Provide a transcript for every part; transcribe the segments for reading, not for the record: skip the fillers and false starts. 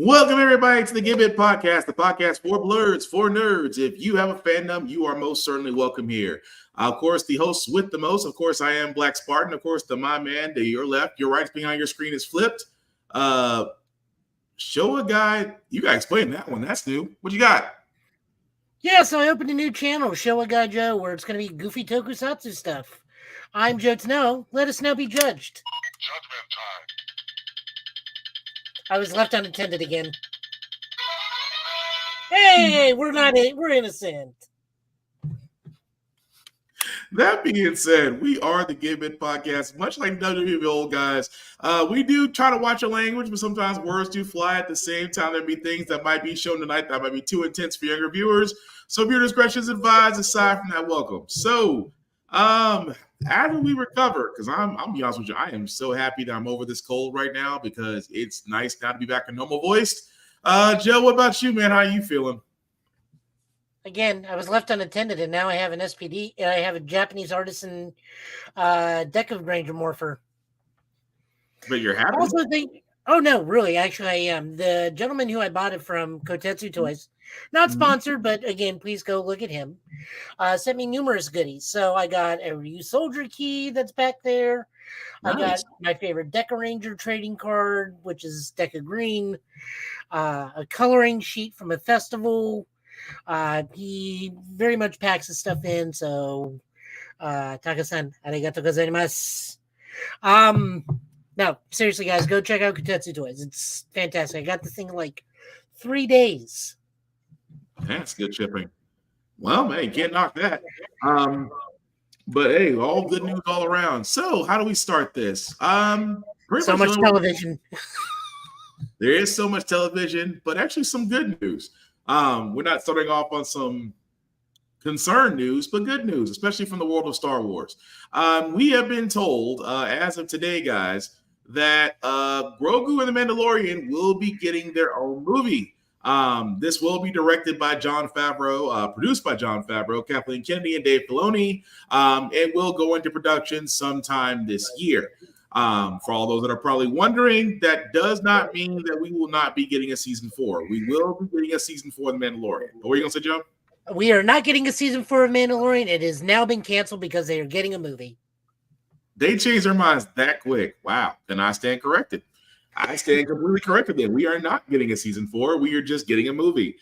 Welcome, everybody, to the Give It Podcast, the podcast for blurs, for nerds. If you have a fandom, you are most certainly welcome here. Of course, the host with the most, of course, I am Black Spartan. Of course, my man to your left, your right behind your screen is flipped. Show a guy. You got to explain that one. That's new. What you got? Yeah, so I opened a new channel, Show a Guy Joe, where it's going to be goofy tokusatsu stuff. I'm Joe Tano. Let us now be judged. Judgment time. I was left unattended again. Hey, we're innocent. That being said, we are the Give It Podcast, much like WWE old guys. We do try to watch a language, but sometimes words do fly at the same time. There'll be things that might be shown tonight that might be too intense for younger viewers. So viewer discretion is advised. Aside from that, welcome. So, after we recover, because I'm be honest with you, I am so happy that I'm over this cold right now because it's nice now to be back in normal voice. Joe, what about you, man? How are you feeling? Again, I was left unattended, and now I have an SPD. I have a Japanese artisan deck of Granger Morpher. But you're happy? Also think, oh no, really, actually I am. The gentleman who I bought it from, Kotetsu Toys, not sponsored, but again, please go look at him, sent me numerous goodies. So I got a Ryu Soldier key that's back there. Nice. I got my favorite Deca Ranger trading card, which is Deca Green, a coloring sheet from a festival. He very much packs his stuff in, so Taka-san, arigatou gozaimasu. No, seriously, guys, go check out Kotetsu Toys. It's fantastic. I got this thing in like 3 days. That's good shipping. Well, man, can't knock that. But hey, all good news all around. So, how do we start this? So much television. There is so much television, but actually some good news. We're not starting off on some concerned news, but good news, especially from the world of Star Wars. We have been told, as of today, guys, that Grogu and the Mandalorian will be getting their own movie. This will be directed by Jon Favreau, produced by Jon Favreau, Kathleen Kennedy, and Dave Filoni. It will go into production sometime this year. For all those that are probably wondering, that does not mean that we will not be getting a season 4. We will be getting a season 4 of The Mandalorian. What were you going to say, Joe? We are not getting a season 4 of Mandalorian. It has now been canceled because they are getting a movie. They changed their minds that quick. Wow. Then I stand corrected. I stand completely corrected then. We are not getting a season 4. We are just getting a movie.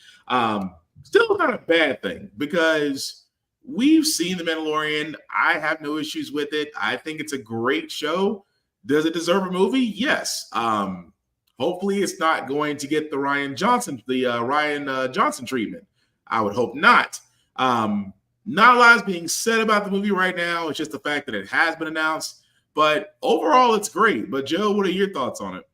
Still not a bad thing because we've seen The Mandalorian. I have no issues with it. I think it's a great show. Does it deserve a movie? Yes. Hopefully it's not going to get the Ryan Johnson treatment. I would hope not. Not a lot is being said about the movie right now. It's just the fact that it has been announced. But overall, it's great. But Joe, what are your thoughts on it?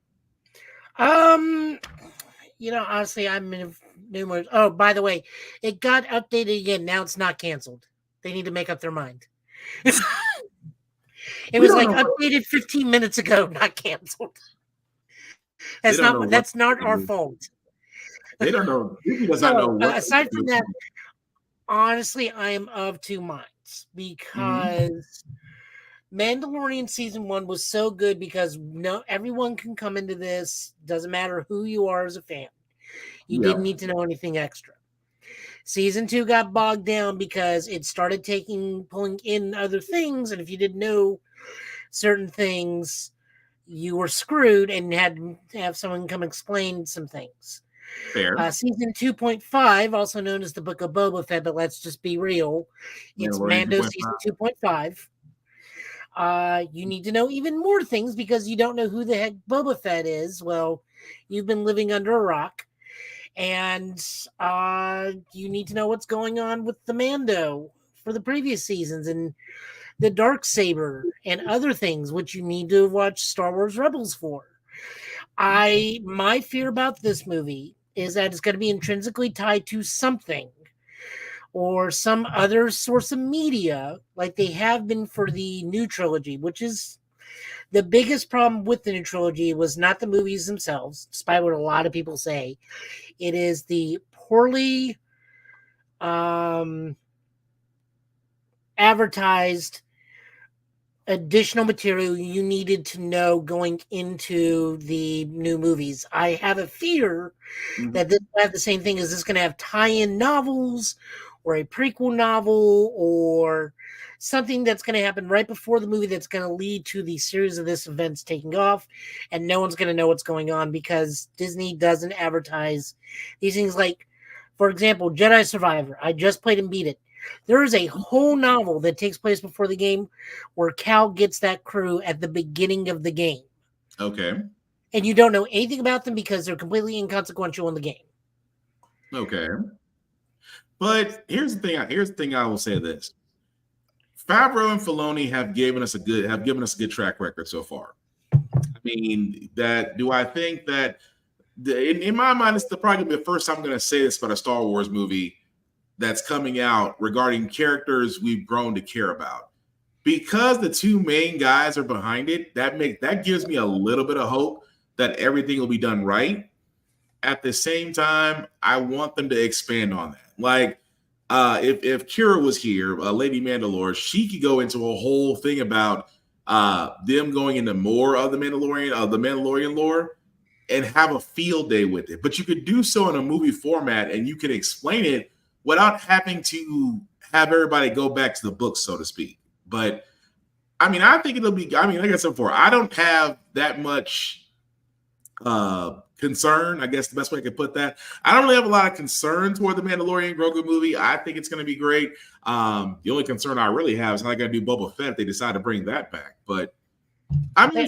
Honestly, I'm in numerous. Oh, by the way, it got updated again. Now it's not canceled. They need to make up their mind. It was like updated 15 minutes ago, not canceled. That's not our fault. They don't know. Does not know what aside from that, honestly, I am of two minds because Mandalorian season 1 was so good because everyone can come into this. Doesn't matter who you are as a fan. You didn't need to know anything extra. Season 2 got bogged down because it started pulling in other things, and if you didn't know certain things, you were screwed and had to have someone come explain some things. Fair. Season 2.5, also known as the Book of Boba Fett, but let's just be real. It's Mando season 2.5. You need to know even more things because you don't know who the heck Boba Fett is. Well, you've been living under a rock. And you need to know what's going on with the Mando for the previous seasons and the Darksaber and other things, which you need to watch Star Wars Rebels for. My fear about this movie is that it's going to be intrinsically tied to something or some other source of media like they have been for the new trilogy, which is the biggest problem with the new trilogy was not the movies themselves, despite what a lot of people say. It is the poorly advertised additional material you needed to know going into the new movies. I have a fear that this will have the same thing. Is this going to have tie-in novels or a prequel novel or something that's going to happen right before the movie that's going to lead to the series of this events taking off, and no one's going to know what's going on because Disney doesn't advertise these things. Like, for example, Jedi Survivor. I just played and beat it. There is a whole novel that takes place before the game where Cal gets that crew at the beginning of the game. Okay. And you don't know anything about them because they're completely inconsequential in the game. Okay. But here's the thing I will say this. Favreau and Filoni have given us a good track record so far. I mean, do I think that in my mind, it's probably gonna be the first time I'm gonna say this about a Star Wars movie that's coming out regarding characters we've grown to care about. Because the two main guys are behind it, that gives me a little bit of hope that everything will be done right. At the same time, I want them to expand on that. Like, if Kira was here, Lady Mandalore, she could go into a whole thing about them going into more of the Mandalorian lore, and have a field day with it. But you could do so in a movie format, and you can explain it without having to have everybody go back to the book, so to speak. But I mean, I think it'll be. I mean, like I said before, I don't have that much concern. I guess the best way I could put that. I don't really have a lot of concern toward the Mandalorian Grogu movie. I think it's going to be great. The only concern I really have is how they're going to do Boba Fett if they decide to bring that back. But I mean,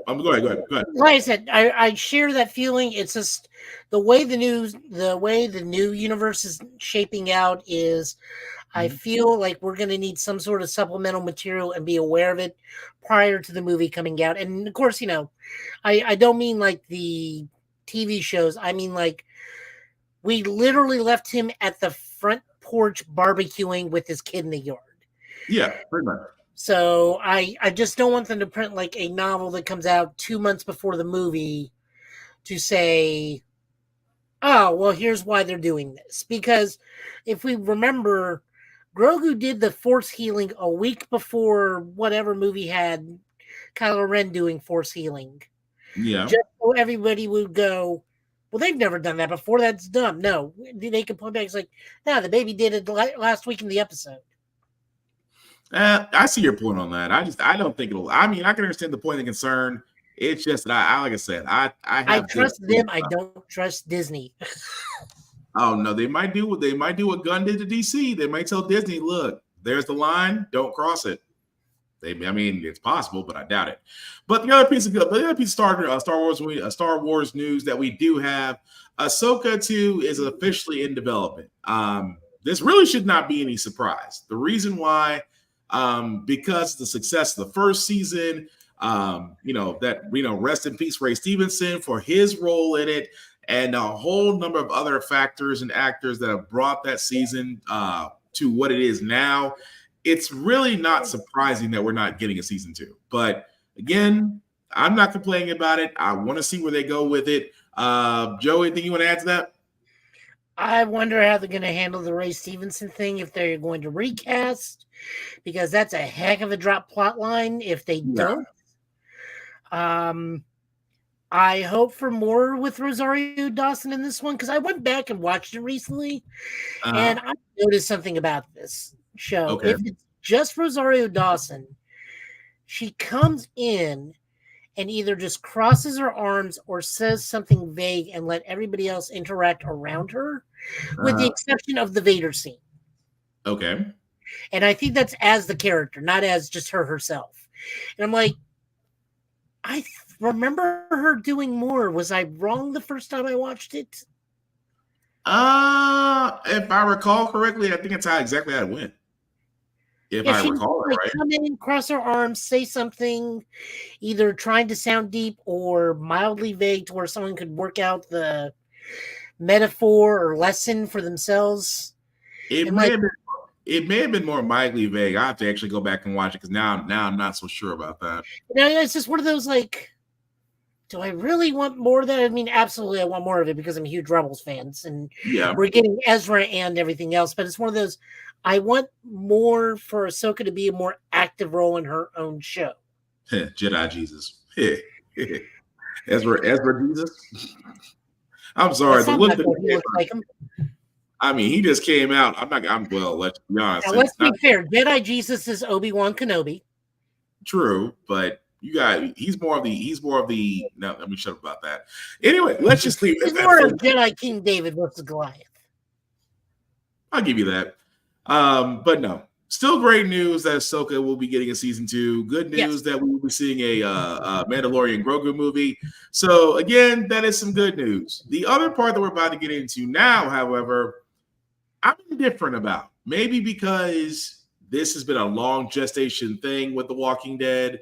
go ahead. Like I said, I share that feeling. It's just the way the new universe is shaping out is. I feel like we're going to need some sort of supplemental material and be aware of it prior to the movie coming out. And of course, I don't mean like the TV shows. I mean, like, we literally left him at the front porch barbecuing with his kid in the yard. Yeah, pretty much. So I just don't want them to print like a novel that comes out 2 months before the movie to say, oh, well, here's why they're doing this. Because if we remember, Grogu did the Force healing a week before whatever movie had Kylo Ren doing Force healing. Yeah. Just so everybody would go, well, they've never done that before. That's dumb. No, they can point back. It's like, no, the baby did it last week in the episode. I see your point on that. I don't think it'll. I mean, I can understand the point of concern. It's just that like I said, I trust them. I don't trust Disney. Oh no, they might do what Gunn did to DC. They might tell Disney, look, there's the line, don't cross it. I mean, it's possible, but I doubt it. But the other piece of Star Wars news that we do have, Ahsoka 2 is officially in development. This really should not be any surprise. The reason why, because of the success of the first season, rest in peace, Ray Stevenson for his role in it, and a whole number of other factors and actors that have brought that season to what it is now. It's really not surprising that we're not getting a season 2. But again, I'm not complaining about it. I want to see where they go with it. Joe, anything you want to add to that? I wonder how they're going to handle the Ray Stevenson thing, if they're going to recast, because that's a heck of a drop plot line if they don't. I hope for more with Rosario Dawson in this one, because I went back and watched it recently, and I noticed something about this show. Okay. If it's just Rosario Dawson, she comes in and either just crosses her arms or says something vague and let everybody else interact around her, with the exception of the Vader scene. Okay. And I think that's as the character, not as just her herself. And I'm like, I remember her doing more. Was I wrong the first time I watched it? If I recall correctly, I think that's exactly how it went. If I recall it right. Come in, cross her arms, say something, either trying to sound deep or mildly vague to where someone could work out the metaphor or lesson for themselves. It may have been more mildly vague. I have to actually go back and watch it because now I'm not so sure about that. It's just one of those, like, do I really want more of that? I mean, absolutely, I want more of it because I'm a huge Rebels fan, and we're getting Ezra and everything else. But it's one of those, I want more for Ahsoka to be a more active role in her own show. Jedi Jesus. Ezra Jesus. I'm sorry. That's The not look what he looks like him. I mean, he just came out. Well, let's be honest. Now, let's be fair. Jedi Jesus is Obi-Wan Kenobi. True, but he's more of the no, let me shut up about that. Anyway, let's just leave it He's at more that. of Jedi King David versus Goliath. I'll give you that. But no, still great news that Ahsoka will be getting a season 2. Good news that we will be seeing a Mandalorian Grogu movie. So again, that is some good news. The other part that we're about to get into now, however, I'm indifferent about. Maybe because this has been a long gestation thing with The Walking Dead.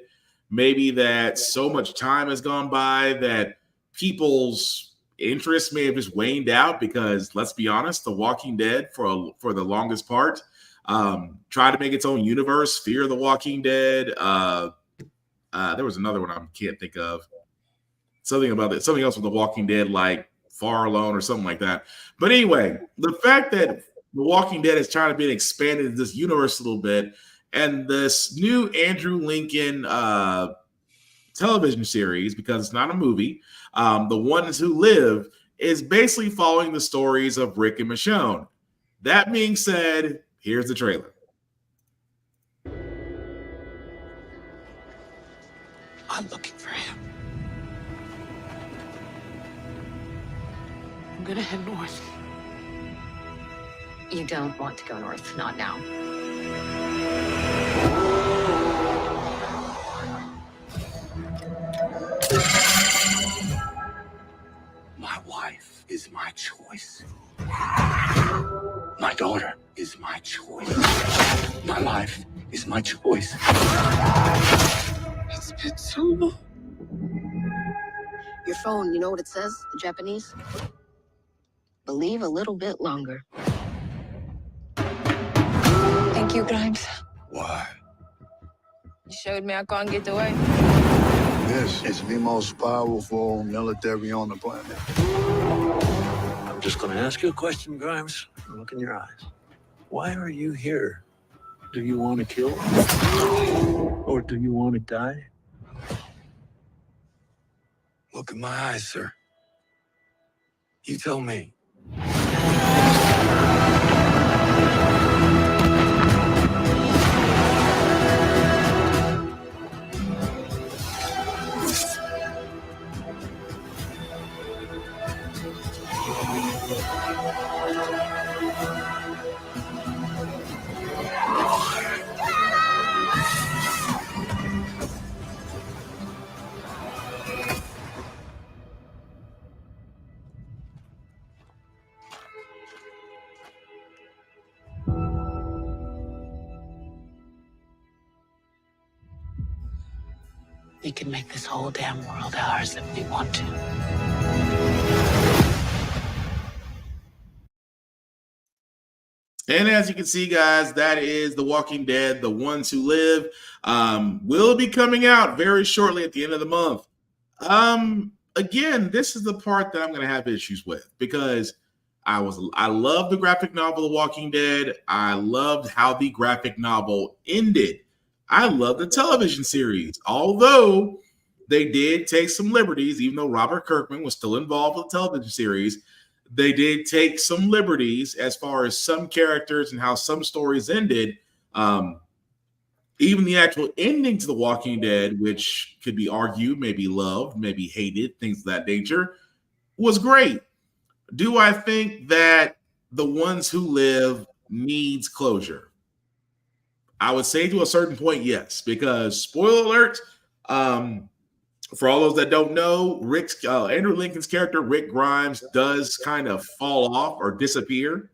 Maybe that so much time has gone by that people's interest may have just waned out because, let's be honest, The Walking Dead for the longest part tried to make its own universe, Fear the Walking Dead. There was another one I can't think of. Something else with The Walking Dead, like Far Alone or something like that. But anyway, the fact that The Walking Dead is trying to be expanded in this universe a little bit, and this new Andrew Lincoln television series, because it's not a movie, The Ones Who Live, is basically following the stories of Rick and Michonne. That being said, here's the trailer. I'm looking for him. I'm gonna head north. You don't want to go north, not now. My wife is my choice. My daughter is my choice. My life is my choice. It's been so long. Your phone, you know what it says? The Japanese? Believe a little bit longer. Thank you, Grimes. Why? You showed me I can't get away. This is the most powerful military on the planet. I'm just going to ask you a question, Grimes. Look in your eyes. Why are you here? Do you want to kill? Or do you want to die? Look in my eyes, sir. You tell me. We can make this whole damn world ours if we want to. And as you can see, guys, that is The Walking Dead, The Ones Who Live. Will be coming out very shortly at the end of the month. Again, this is the part that I'm going to have issues with because I love the graphic novel The Walking Dead. I loved how the graphic novel ended. I love the television series, although they did take some liberties, even though Robert Kirkman was still involved with the television series. They did take some liberties as far as some characters and how some stories ended. Even the actual ending to The Walking Dead, which could be argued, maybe loved, maybe hated, things of that nature, was great. Do I think that The Ones Who Live needs closure? I would say to a certain point, yes, because spoiler alert, for all those that don't know, Andrew Lincoln's character, Rick Grimes, does kind of fall off or disappear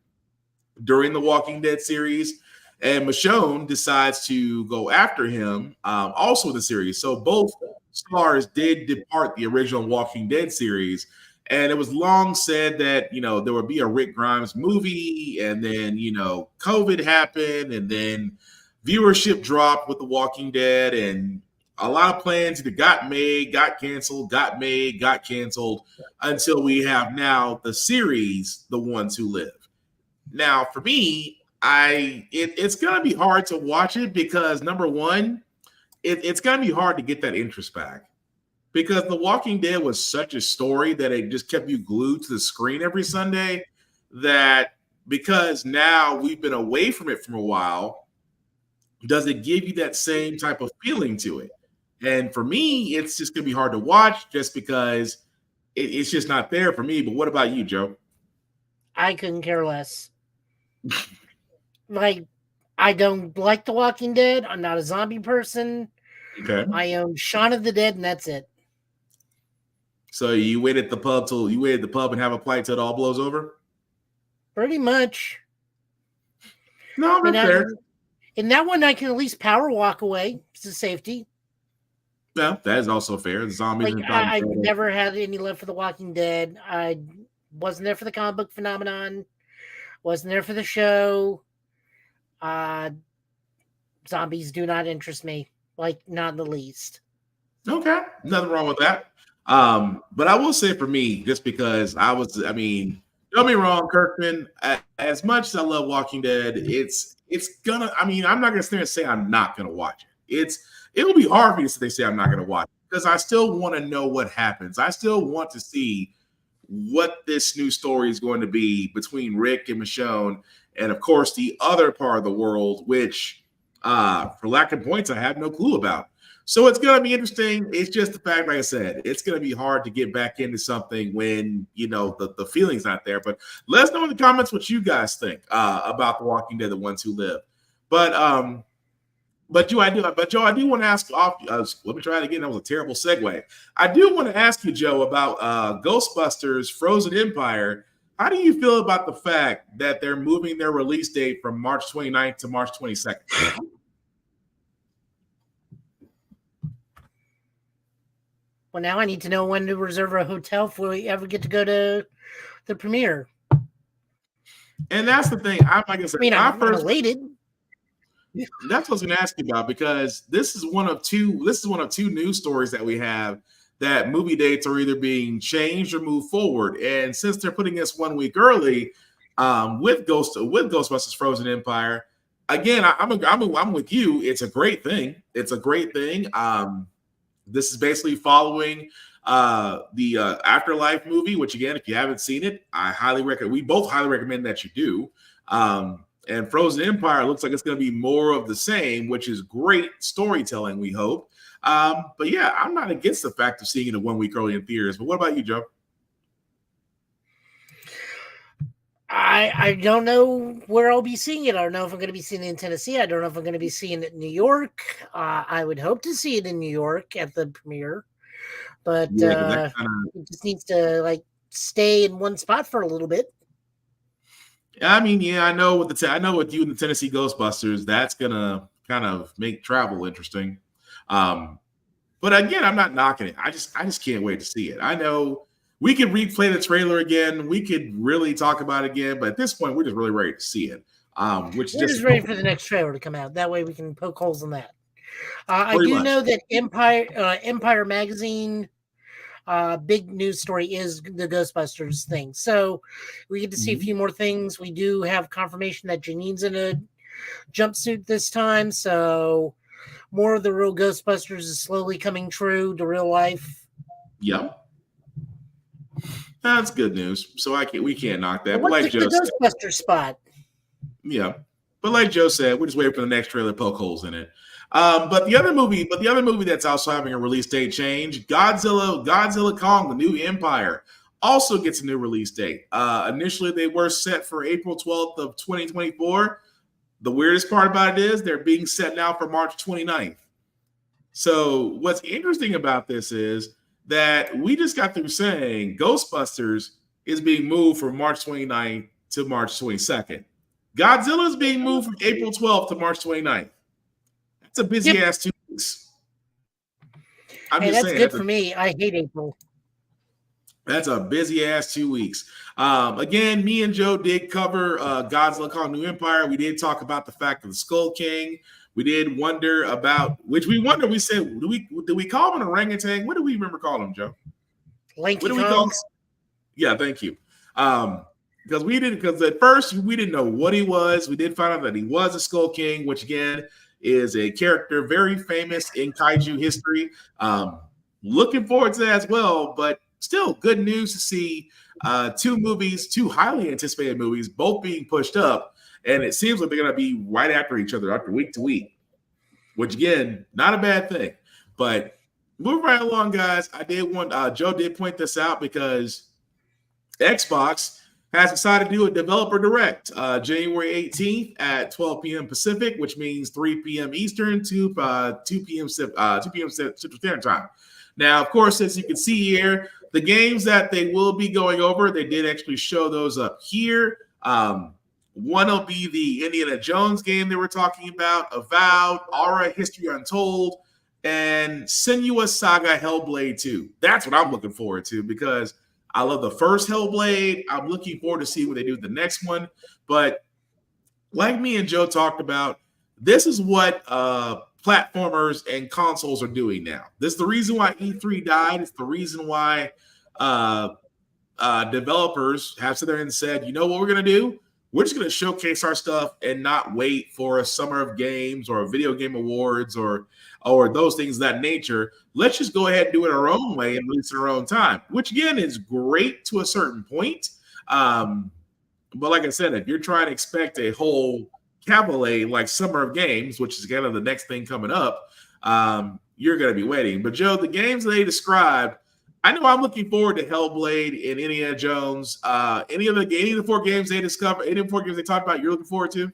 during the Walking Dead series. And Michonne decides to go after him also in the series. So both stars did depart the original Walking Dead series. And it was long said that, there would be a Rick Grimes movie. And then, COVID happened. And then viewership dropped with The Walking Dead. And a lot of plans either got made, got canceled, got made, got canceled, until we have now the series, The Ones Who Live. Now, for me, it's gonna be hard to watch it because number one, it's gonna be hard to get that interest back. Because The Walking Dead was such a story that it just kept you glued to the screen every Sunday, that because now we've been away from it for a while, does it give you that same type of feeling to it? And for me, it's just gonna be hard to watch just because it's just not there for me. But what about you, Joe? I couldn't care less. Like, I don't like The Walking Dead. I'm not a zombie person. Okay. I own Shaun of the Dead, and that's it. So you wait at the pub and have a fight till it all blows over? Pretty much. No, that's fair. In that one, I can at least power walk away to safety. Yeah, that is also fair. The zombies. Like, I never had any love for The Walking Dead. I wasn't there for the comic book phenomenon. Wasn't there for the show. Zombies do not interest me. Like, not in the least. Okay, nothing wrong with that. But I will say for me, just because don't me wrong, Kirkman, as much as I love Walking Dead, I'm not gonna stand and say I'm not gonna watch it. It will be hard for me to say I'm not gonna watch it because I still want to know what happens. I still want to see what this new story is going to be between Rick and Michonne, and of course the other part of the world, which for lack of points, I have no clue about. So it's going to be interesting. It's just the fact, like I said, it's going to be hard to get back into something when, the feeling's not there. But let us know in the comments what you guys think about The Walking Dead, the ones who live. But Joe, I do want to ask let me try it again. That was a terrible segue. I do want to ask you, Joe, about Ghostbusters Frozen Empire. How do you feel about the fact that they're moving their release date from March 29th to March 22nd? Well, now I need to know when to reserve a hotel if we ever get to go to the premiere. And that's the thing. I'm elated. That's what I was going to ask you about, because this is one of two news stories that we have that movie dates are either being changed or moved forward. And since they're putting this 1 week early with Ghostbusters Frozen Empire, again, I'm with you. It's a great thing. This is basically following the Afterlife movie, which again, if you haven't seen it, we both highly recommend that you do. And Frozen Empire looks like it's going to be more of the same, which is great storytelling, we hope. But yeah, I'm not against the fact of seeing it 1 week early in theaters. But what about you, Joe? I don't know where I'll be seeing it. I don't know if I'm going to be seeing it in Tennessee. I don't know if I'm going to be seeing it in New York. I would hope to see it in New York at the premiere, but it just needs to stay in one spot for a little bit. I know with you and the Tennessee Ghostbusters, that's gonna kind of make travel interesting. But again, I'm not knocking it. I just can't wait to see it. I know we could replay the trailer again. We could really talk about it again, but at this point, we're just really ready to see it. We're just ready for the next trailer to come out. That way, we can poke holes in that. I do know that Empire Magazine. Big news story is the Ghostbusters thing. So we get to see a few more things. We do have confirmation that Janine's in a jumpsuit this time. So more of the real Ghostbusters is slowly coming true to real life. Yep. That's good news. So we can't knock that. But like Joe said, Ghostbuster spot. Yeah. But like Joe said, we're just waiting for the next trailer to poke holes in it. But the other movie that's also having a release date change, Godzilla Kong, the New Empire, also gets a new release date. Initially, they were set for April 12th of 2024. The weirdest part about it is they're being set now for March 29th. So what's interesting about this is that we just got through saying Ghostbusters is being moved from March 29th to March 22nd. Godzilla is being moved from April 12th to March 29th. That's a busy ass 2 weeks. That's good for me. I hate April. That's a busy ass 2 weeks. Again, me and Joe did cover Godzilla Kong New Empire. We did talk about the fact of the Skull King. We did wonder about we said, do we call him an orangutan? What do we remember calling him, Joe? Lanky Kong. Yeah, thank you. because at first we didn't know what he was. We did find out that he was a Skull King, which again is a character very famous in kaiju history. Looking forward to that as well, but still good news to see two highly anticipated movies, both being pushed up, and it seems like they're going to be right after each other, after week to week, which again, not a bad thing. But moving right along, guys, Joe did point this out because Xbox has decided to do a developer direct January 18th at 12 p.m. Pacific, which means 3 p.m. Eastern to 2 p.m. Central Standard Time. Now, of course, as you can see here, the games that they will be going over, they did actually show those up here. One will be the Indiana Jones game they were talking about, Avowed, Aura History Untold, and Senua's Saga Hellblade 2. That's what I'm looking forward to because I love the first Hellblade. I'm looking forward to see what they do with the next one. But like me and Joe talked about, this is what platformers and consoles are doing now. This is the reason why E3 died. It's the reason why developers have sat there and said, you know what we're going to do? We're just going to showcase our stuff and not wait for a summer of games or a video game awards or those things of that nature. Let's just go ahead and do it our own way and release it our own time, which again is great to a certain point. But like I said, if you're trying to expect a whole cavalcade like Summer of Games, which is kind of the next thing coming up, you're going to be waiting. But Joe, the games they described, I know I'm looking forward to Hellblade and Indiana Jones. Any of the 4 games they discovered, any of the 4 games they talked about, you're looking forward to?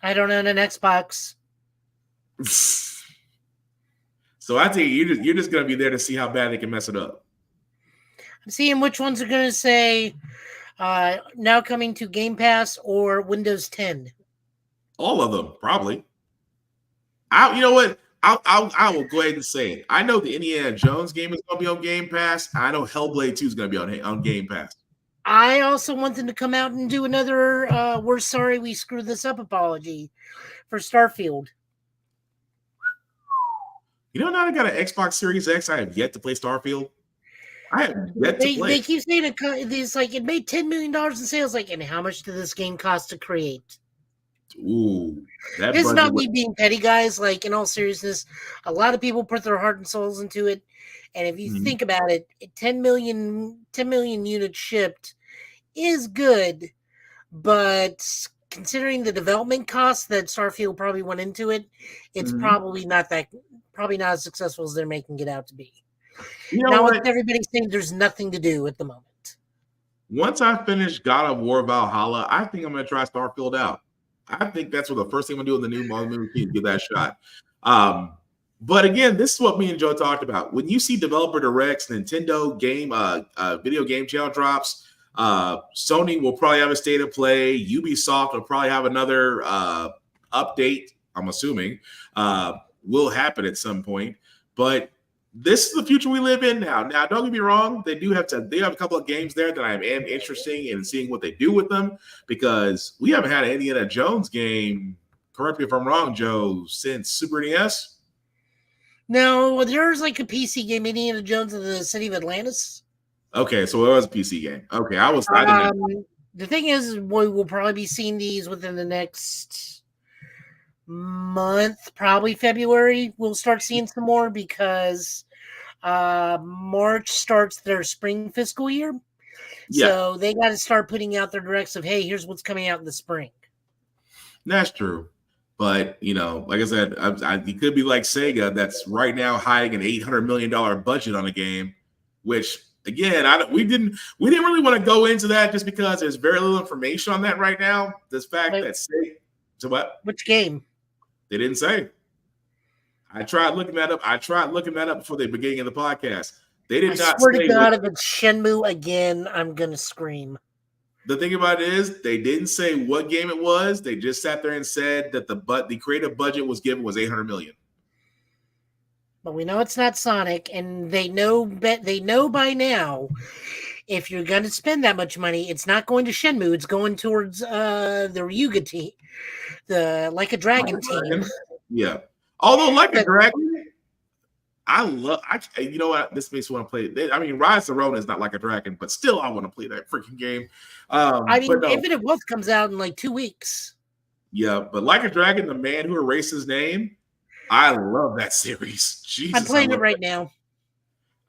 I don't own an Xbox. So I tell you, you're just going to be there to see how bad they can mess it up. I'm seeing which ones are going to say now coming to Game Pass or Windows 10. All of them, probably. You know what? I will go ahead and say it. I know the Indiana Jones game is going to be on Game Pass. I know Hellblade 2 is going to be on Game Pass. I also want them to come out and do another we're sorry we screwed this up apology for Starfield. You know, now I got an Xbox Series X. I have yet to play Starfield. I have yet to play. They keep saying it's like it made $10 million in sales. Like, and how much did this game cost to create? Ooh, it's not me being petty, guys. Like, in all seriousness, a lot of people put their heart and souls into it. And if you think about it, 10 million units shipped is good. But considering the development costs that Starfield probably went into it, it's probably not as successful as they're making it out to be. You know, now everybody's saying there's nothing to do at the moment. Once I finish God of War Valhalla, I think I'm going to try Starfield out. I think that's what the first thing I'm going to do in the new movie is give that shot. But again, this is what me and Joe talked about. When you see developer directs, Nintendo game, video game channel drops, Sony will probably have a state of play. Ubisoft will probably have another update. I'm assuming will happen at some point. But this is the future we live in now. Now, don't get me wrong; they have a couple of games there that I am interested in seeing what they do with them because we haven't had an Indiana Jones game. Correct me if I'm wrong, Joe, since Super NES. No, there's like a PC game, Indiana Jones in the City of Atlantis. Okay, so it was a PC game. Okay, I didn't know. The thing is, we will probably be seeing these within the next month, probably February. We'll start seeing some more because March starts their spring fiscal year. Yeah. So they got to start putting out their directs of, hey, here's what's coming out in the spring. That's true. But, you know, like I said, it could be like Sega that's right now hiding an $800 million budget on a game, which, again, we didn't really want to go into that just because there's very little information on that right now. This fact that Sega, so what? Which game? They didn't say. I tried looking that up before the beginning of the podcast. They did not. I swear to God, if it's Shenmue again, I'm gonna scream. The thing about it is, they didn't say what game it was. They just sat there and said that the creative budget was given was $800 million. But we know it's not Sonic, and they know by now. If you're going to spend that much money, it's not going to Shenmue. It's going towards the Ryuga team, the Like a Dragon team. Yeah. Although Like a Dragon, You know what? This makes me want to play it. I mean, Rise of the Ronin is not like a dragon, but still, I want to play that freaking game. I mean, but no, Infinite Wealth comes out in like 2 weeks. yeah, but Like a Dragon, the man who erased his name, I love that series. Jesus, I'm playing it right now.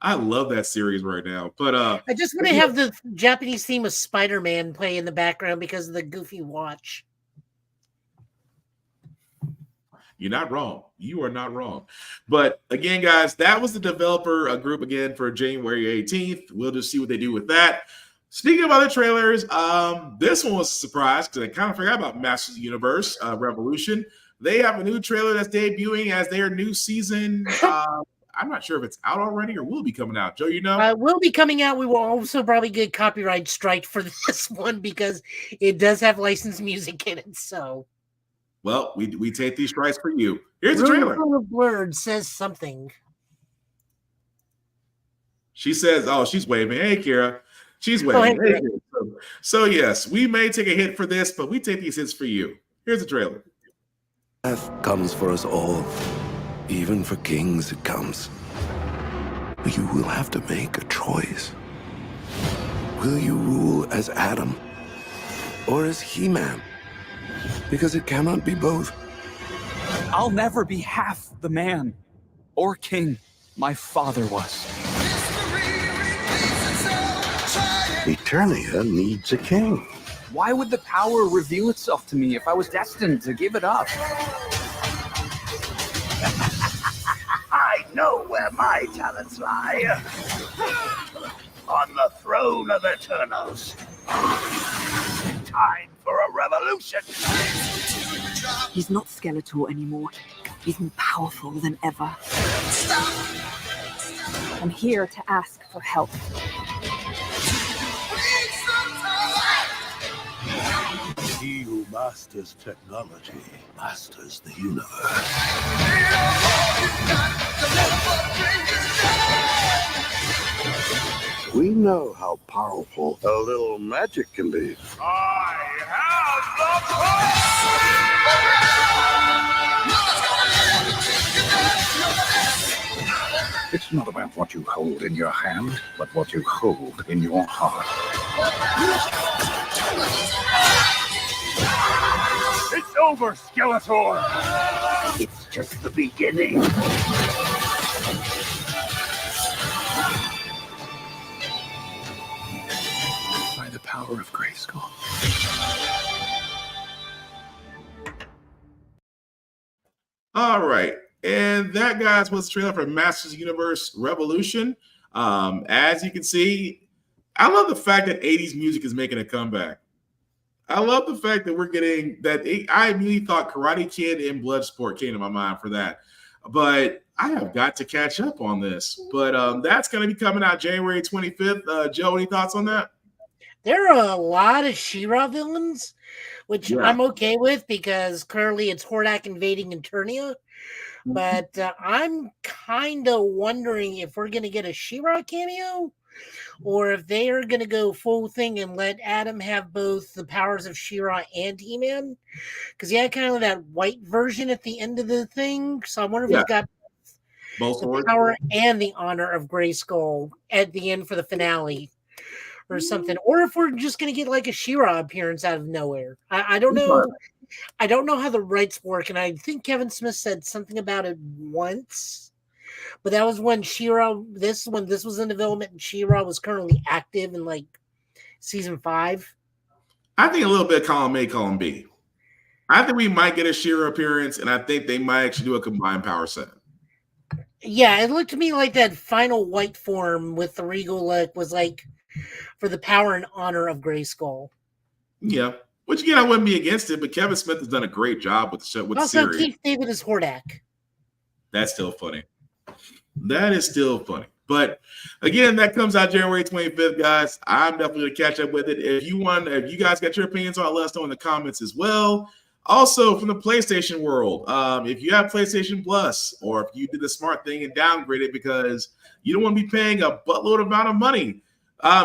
I love that series right now. But I just want to have the Japanese theme of Spider-Man play in the background because of the goofy watch. you're not wrong. You are not wrong. But again, guys, that was the developer group again for January 18th. We'll just see what they do with that. Speaking of other trailers, this one was a surprise because I kind of forgot about Masters of the Universe Revolution. They have a new trailer that's debuting as their new season. I'm not sure if it's out already or will be coming out. Joe, you know? Will be coming out. We will also probably get copyright strike for this one because it does have licensed music in it. So, well, we take these strikes for you. Here's the trailer. Word says something. She says, "Oh, she's waving. Hey, Kira." She's waiting. Hey, so, yes, we may take a hit for this, but we take these hits for you. Here's the trailer. Death comes for us all. Even for kings it comes. You will have to make a choice. Will you rule as Adam or as He-Man? Because it cannot be both. I'll never be half the man or king my father was. Eternia needs a king. Why would the power reveal itself to me if I was destined to give it up? I know where my talents lie. On the throne of Eternals. Time for a revolution. He's not Skeletor anymore. He's more powerful than ever. I'm here to ask for help. He who masters technology masters the universe. We know how powerful a little magic can be. I have the It's not about what you hold in your hand, but what you hold in your heart. It's over, Skeletor! It's just the beginning. By the power of Grayskull. All right. And that, guys, was the trailer for Masters of the Universe Revolution. As you can see, I love the fact that 80s music is making a comeback. I love the fact that we're getting that. I immediately thought Karate Kid and Bloodsport came to my mind for that. But I have got to catch up on this. But that's going to be coming out January 25th. Joe, any thoughts on that? There are a lot of She-Ra villains, which I'm okay with because currently it's Hordak invading Eternia. But I'm kind of wondering if we're going to get a She-Ra cameo or if they are going to go full thing and let Adam have both the powers of She-Ra and He-Man. Because he had kind of that white version at the end of the thing. So I wonder if he's got both the power and the honor of Grayskull at the end for the finale or something. Or if we're just going to get like a She-Ra appearance out of nowhere. I don't know. I don't know how the rights work, and I think Kevin Smith said something about it once, but that was when this was in development, and She-Ra was currently active in like season 5. I think a little bit of column A, column B. I think we might get a She-Ra appearance, and I think they might actually do a combined power set. Yeah, it looked to me like that final white form with the regal look was like for the power and honor of Grayskull. Yeah. Which, again, I wouldn't be against it, but Kevin Smith has done a great job with the show. With the series. Keith David is Hordak. That's still funny. That is still funny. But, again, that comes out January 25th, guys. I'm definitely going to catch up with it. If you guys got your opinions on it, let us know in the comments as well. Also, from the PlayStation world, if you have PlayStation Plus or if you did the smart thing and downgrade it because you don't want to be paying a buttload amount of money,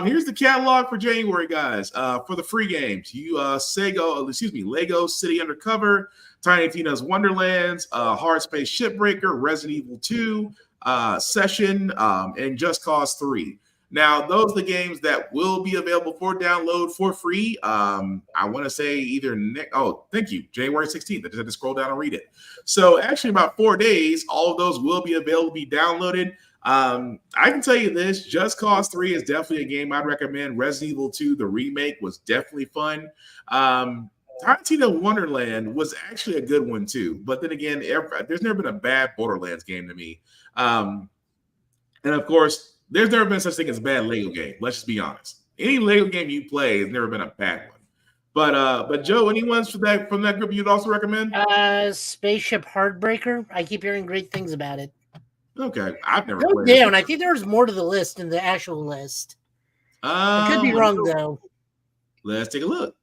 here's the catalog for January, guys. For the free games, Lego City Undercover, Tiny Tina's Wonderlands, Hard Space Shipbreaker, Resident Evil 2, Session, and Just Cause 3. Now, those are the games that will be available for download for free. I want to say either thank you, January 16th. I just had to scroll down and read it. So actually about 4 days, all of those will be available to be downloaded. I can tell you this, Just Cause 3 is definitely a game I'd recommend. Resident Evil 2, the remake, was definitely fun. Tarantino Wonderland was actually a good one too. But then again, there's never been a bad Borderlands game to me. And of course, there's never been such thing as a bad Lego game. Let's just be honest. Any Lego game you play has never been a bad one. But Joe, any ones from that group you'd also recommend? Spaceship Heartbreaker. I keep hearing great things about it. Okay, I've never Go played down. it. I think there was more to the list than the actual list. I could be wrong though. Let's take a look.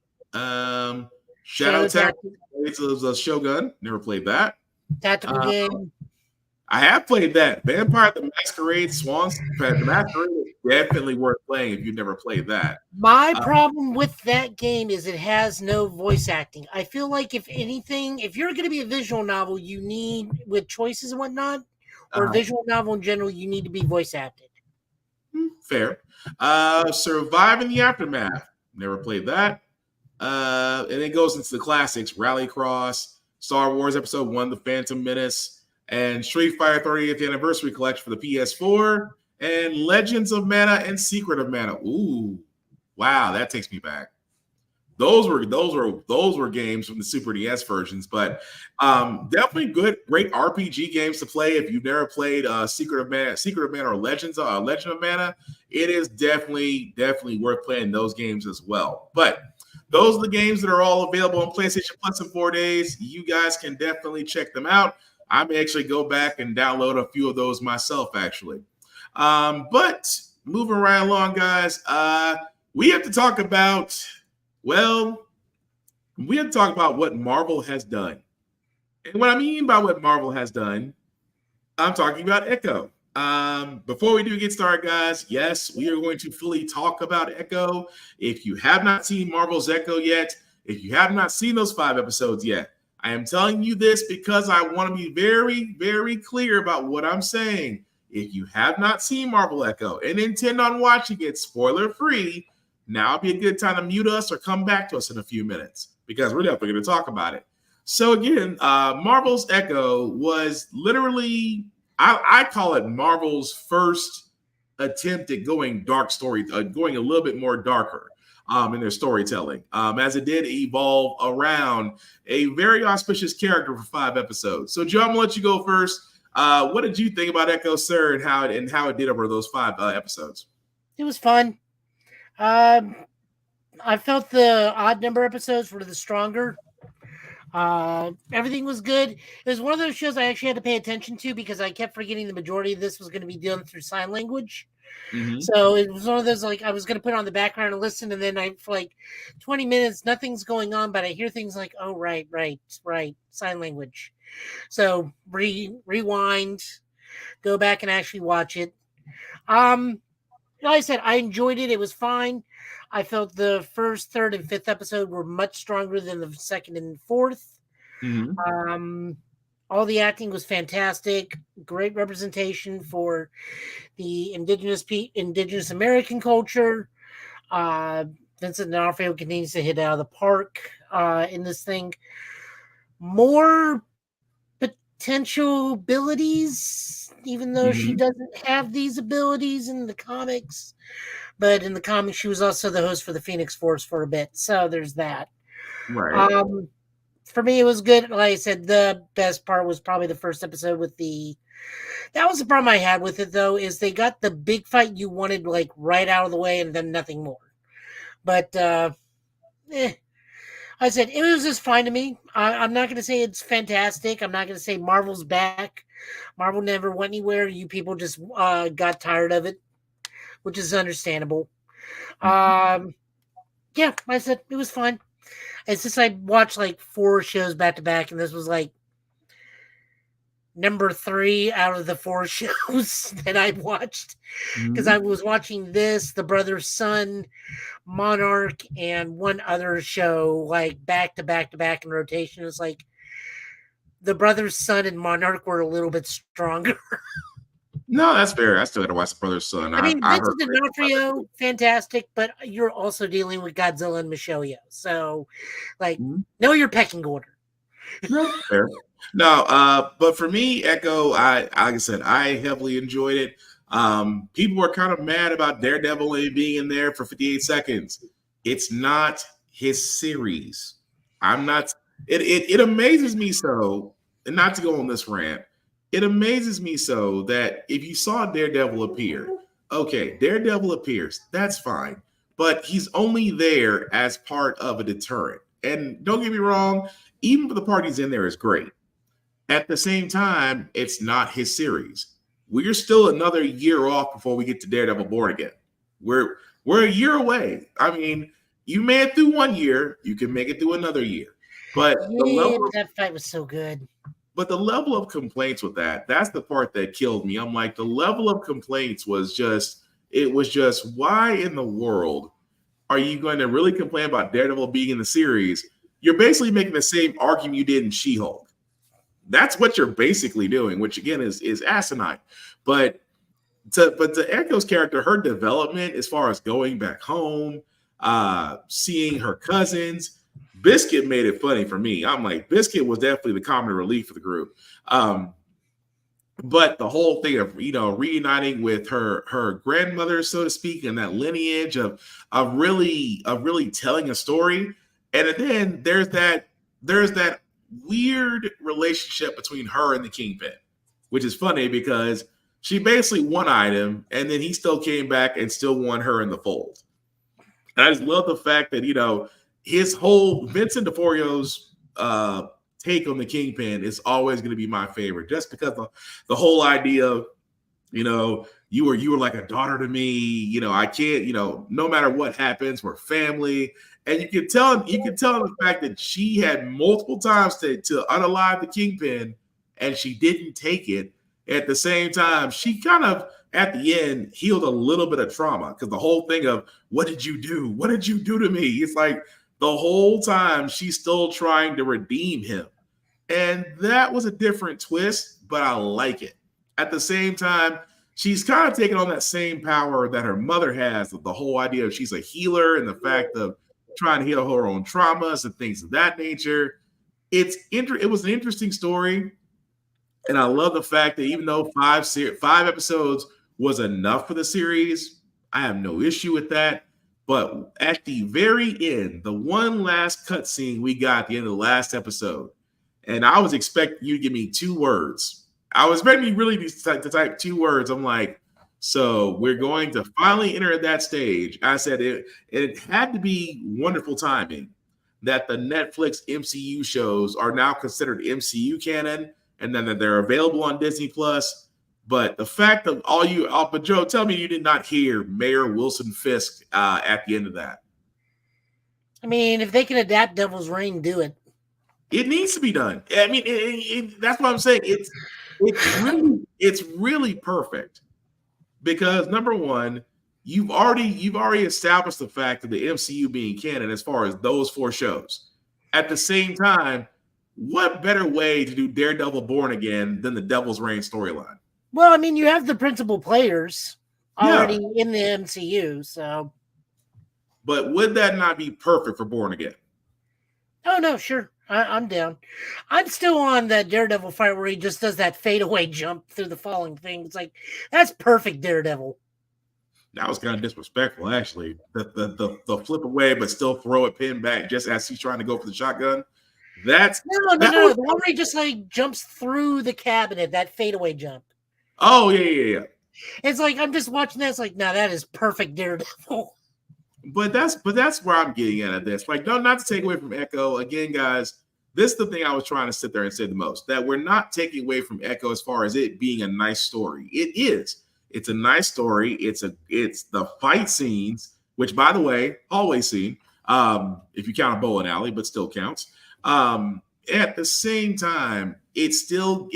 Shadow Tactics. It was a Shogun. Never played that. Tactical game. I have played that. Vampire the Masquerade Swans. The Masquerade is definitely worth playing if you've never played that. My problem with that game is it has no voice acting. I feel like if anything, if you're going to be a visual novel, you need, with choices and whatnot, or a visual novel in general, you need to be voice acted. Fair. Surviving the Aftermath. Never played that. And it goes into the classics: Rallycross, Star Wars Episode 1, The Phantom Menace, and Street Fighter 30th Anniversary Collection for the PS4, and Legends of Mana and Secret of Mana. Ooh, wow, that takes me back. Those were games from the Super NES versions, but definitely great RPG games to play if you've never played Secret of Mana or Legend of Mana. It is definitely worth playing those games as well. But those are the games that are all available on PlayStation Plus in 4 days. You guys can definitely check them out. I may actually go back and download a few of those myself, actually. But moving right along, guys, we have to talk about what Marvel has done. And what I mean by what Marvel has done, I'm talking about Echo. Before we do get started, guys, yes, we are going to fully talk about Echo. If you have not seen Marvel's Echo yet, if you have not seen those 5 episodes yet, I am telling you this because I want to be very, very clear about what I'm saying. If you have not seen Marvel Echo and intend on watching it spoiler-free, now would be a good time to mute us or come back to us in a few minutes because we're definitely going to talk about it. So again, Marvel's Echo was literally, I call it Marvel's first attempt at going dark story, going a little bit more darker in their storytelling, as it did evolve around a very auspicious character for 5 episodes. So Joe, I'm gonna let you go first. What did you think about Echo, sir, and how it did over those 5 episodes? It was fun. I felt the odd number episodes were the stronger. Everything was good. It was one of those shows I actually had to pay attention to because I kept forgetting the majority of this was going to be done through sign language. Mm-hmm. So it was one of those, like, I was going to put it on the background and listen, and then for like 20 minutes, nothing's going on, but I hear things like, oh, right, sign language. So rewind, go back and actually watch it. Like I said, I enjoyed it. It was fine. I felt the first, third, and fifth episode were much stronger than the second and fourth. Mm-hmm. All the acting was fantastic. Great representation for the indigenous American culture. Vincent D'Onofrio continues to hit out of the park in this thing. More potential abilities, even though she doesn't have these abilities in the comics. But in the comics, she was also the host for the Phoenix Force for a bit. So there's that. Right. For me, it was good. Like I said, the best part was probably the first episode with that was the problem I had with it, though, is they got the big fight you wanted, like, right out of the way and then nothing more. But, I said, it was just fine to me. I'm not going to say it's fantastic. I'm not going to say Marvel's back. Marvel never went anywhere. You people just got tired of it, which is understandable. Yeah, I said it was fun. It's just I watched like 4 shows back to back, and this was like number 3 out of the 4 shows that I watched because I was watching this, The Brother's Son, Monarch, and one other show like back to back to back in rotation. It's like The Brother's Son and Monarch were a little bit stronger. No, that's fair. I still got to watch the brother's son. I mean, I've heard Vincent D'Onofrio, fantastic, but you're also dealing with Godzilla and Michelle Yeoh. So, like, know your pecking order. No, fair. No, but for me, Echo, like I said, I heavily enjoyed it. People were kind of mad about Daredevil only being in there for 58 seconds. It's not his series. I'm not. It amazes me so, and not to go on this rant. It amazes me so that if you saw Daredevil appear, okay, Daredevil appears, that's fine, but he's only there as part of a deterrent. And don't get me wrong, even for the parties in there is great. At the same time, it's not his series. We're still another year off before we get to Daredevil Born Again. We're a year away. I mean, you made it through 1 year, you can make it through another year. But that fight was so good. But the level of complaints with that's the part that killed me. I'm like, the level of complaints was just why in the world are you going to really complain about Daredevil being in the series? You're basically making the same argument you did in She-Hulk. That's what you're basically doing, which again is asinine. But to Echo's character, her development as far as going back home, seeing her cousins, Biscuit made it funny for me. I'm like, Biscuit was definitely the comic relief for the group. But the whole thing of reuniting with her grandmother, so to speak, and that lineage of really telling a story, and then there's that weird relationship between her and the Kingpin, which is funny because she basically one-eyed him, and then he still came back and still won her in the fold. And I just love the fact that his whole Vincent D'Onofrio's take on the Kingpin is always going to be my favorite, just because the whole idea of, you were like a daughter to me. I can't, no matter what happens, we're family. And you can tell the fact that she had multiple times to unalive the Kingpin, and she didn't take it. At the same time, she kind of at the end healed a little bit of trauma, because the whole thing of what did you do? What did you do to me? It's like the whole time she's still trying to redeem him. And that was a different twist, but I like it. At the same time, she's kind of taking on that same power that her mother has, of the whole idea of she's a healer and the fact of trying to heal her own traumas and things of that nature. It was an interesting story. And I love the fact that even though 5 episodes was enough for the series, I have no issue with that. But at the very end, the one last cutscene we got at the end of the last episode, and I was expecting you to give me 2 words. I was expecting you really to type 2 words. I'm like, so we're going to finally enter that stage. I said it had to be wonderful timing that the Netflix MCU shows are now considered MCU canon, and then that they're available on Disney Plus. But the fact of but Joe, tell me you did not hear Mayor Wilson Fisk at the end of that. I mean, if they can adapt Devil's Reign, do it. It needs to be done. I mean, that's what I'm saying. It's really perfect, because number one, you've already established the fact of the MCU being canon as far as those 4 shows. At the same time, what better way to do Daredevil Born Again than the Devil's Reign storyline? Well, I mean, you have the principal players already in the MCU, so. But would that not be perfect for Born Again? Oh, no, sure. I'm down. I'm still on that Daredevil fight where he just does that fadeaway jump through the falling thing. It's like, that's perfect Daredevil. That was kind of disrespectful, actually. The flip away, but still throw a pin back just as he's trying to go for the shotgun. That's no. The one where he just like jumps through the cabinet, that fadeaway jump. Oh, yeah. It's like, I'm just watching that. It's like, no, that is perfect Daredevil. But that's where I'm getting at this. Like, no, not to take away from Echo. Again, guys, this is the thing I was trying to sit there and say the most, that we're not taking away from Echo as far as it being a nice story. It is. It's a nice story. It's the fight scenes, which, by the way, always seen, if you count a bowling alley, but still counts. At the same time, it still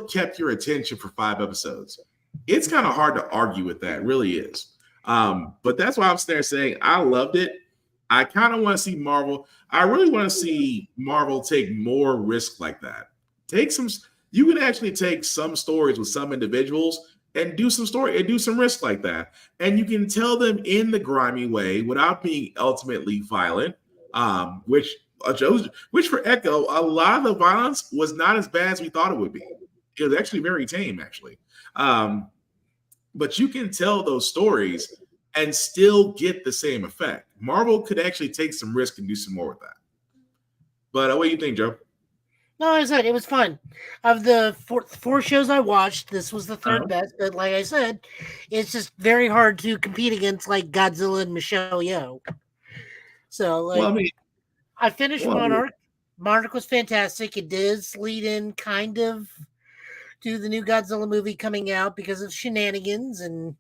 kept your attention for 5 episodes. It's kind of hard to argue with that, really is. But that's why I'm there saying I loved it. I kind of want to see Marvel. I really want to see Marvel take more risk like that. You can actually take some stories with some individuals and do some story and do some risk like that. And you can tell them in the grimy way without being ultimately violent, which for Echo, a lot of the violence was not as bad as we thought it would be. It was actually very tame, actually. But you can tell those stories and still get the same effect. Marvel could actually take some risk and do some more with that. But what do you think, Joe? No, I said it was fun. Of the four shows I watched, this was the third best. But like I said, it's just very hard to compete against like Godzilla and Michelle Yeoh. So, like, I finished Monarch. Monarch was fantastic. It does lead in kind of to the new Godzilla movie coming out because of shenanigans. And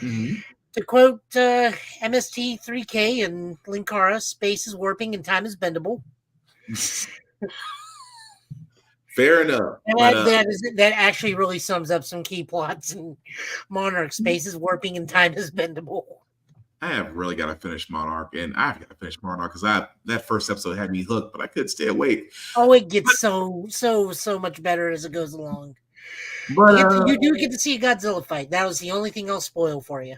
to quote MST3K and Linkara, space is warping and time is bendable. Fair enough. That actually really sums up some key plots in Monarch. Space is warping and time is bendable. I have really got to finish Monarch, and I've got to finish Monarch because that first episode had me hooked, but I couldn't stay awake. Oh, it gets so much better as it goes along. But you do get to see a Godzilla fight. That was the only thing I'll spoil for you.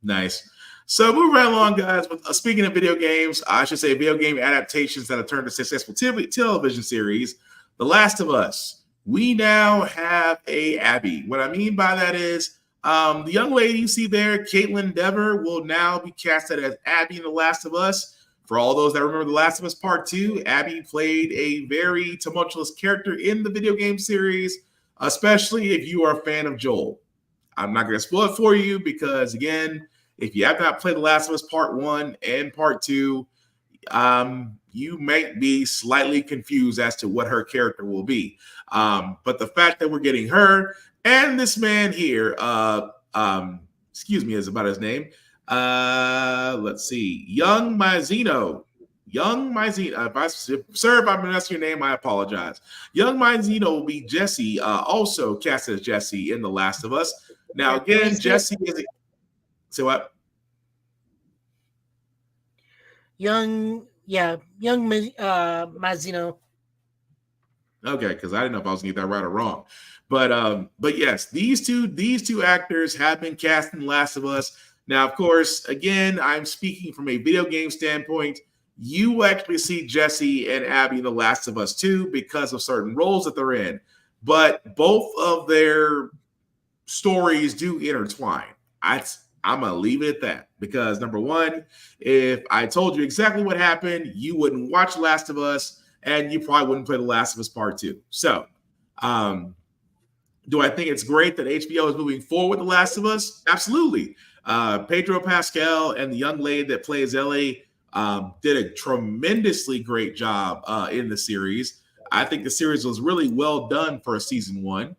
Nice. So moving right along, guys. Speaking of video games, I should say video game adaptations that have turned to successful television series. The Last of Us. We now have a Abby. What I mean by that is the young lady you see there, Caitlin Dever, will now be casted as Abby in The Last of Us. For all those that remember The Last of Us Part 2, Abby played a very tumultuous character in the video game series, especially if you are a fan of Joel. I'm not going to spoil it for you because, again, if you have not played The Last of Us Part 1 and Part 2, you might be slightly confused as to what her character will be. But the fact that we're getting her and this man here, excuse me, is about his name. Let's see. Young Mazzino. Sir, if I'm pronouncing your name, I apologize. Young Mazzino will be Jesse, also cast as Jesse in The Last of Us. Now, again, Jesse is... Say what? Young Mazzino. Okay, because I didn't know if I was going to get that right or wrong. But yes, these two actors have been cast in The Last of Us. Now, of course, again, I'm speaking from a video game standpoint. You will actually see Jesse and Abby in The Last of Us 2 because of certain roles that they're in. But both of their stories do intertwine. I'm going to leave it at that because, number one, if I told you exactly what happened, you wouldn't watch Last of Us and you probably wouldn't play The Last of Us Part 2. So, do I think it's great that HBO is moving forward with The Last of Us? Absolutely. Pedro Pascal and the young lady that plays Ellie did a tremendously great job in the series. I think the series was really well done for a season 1.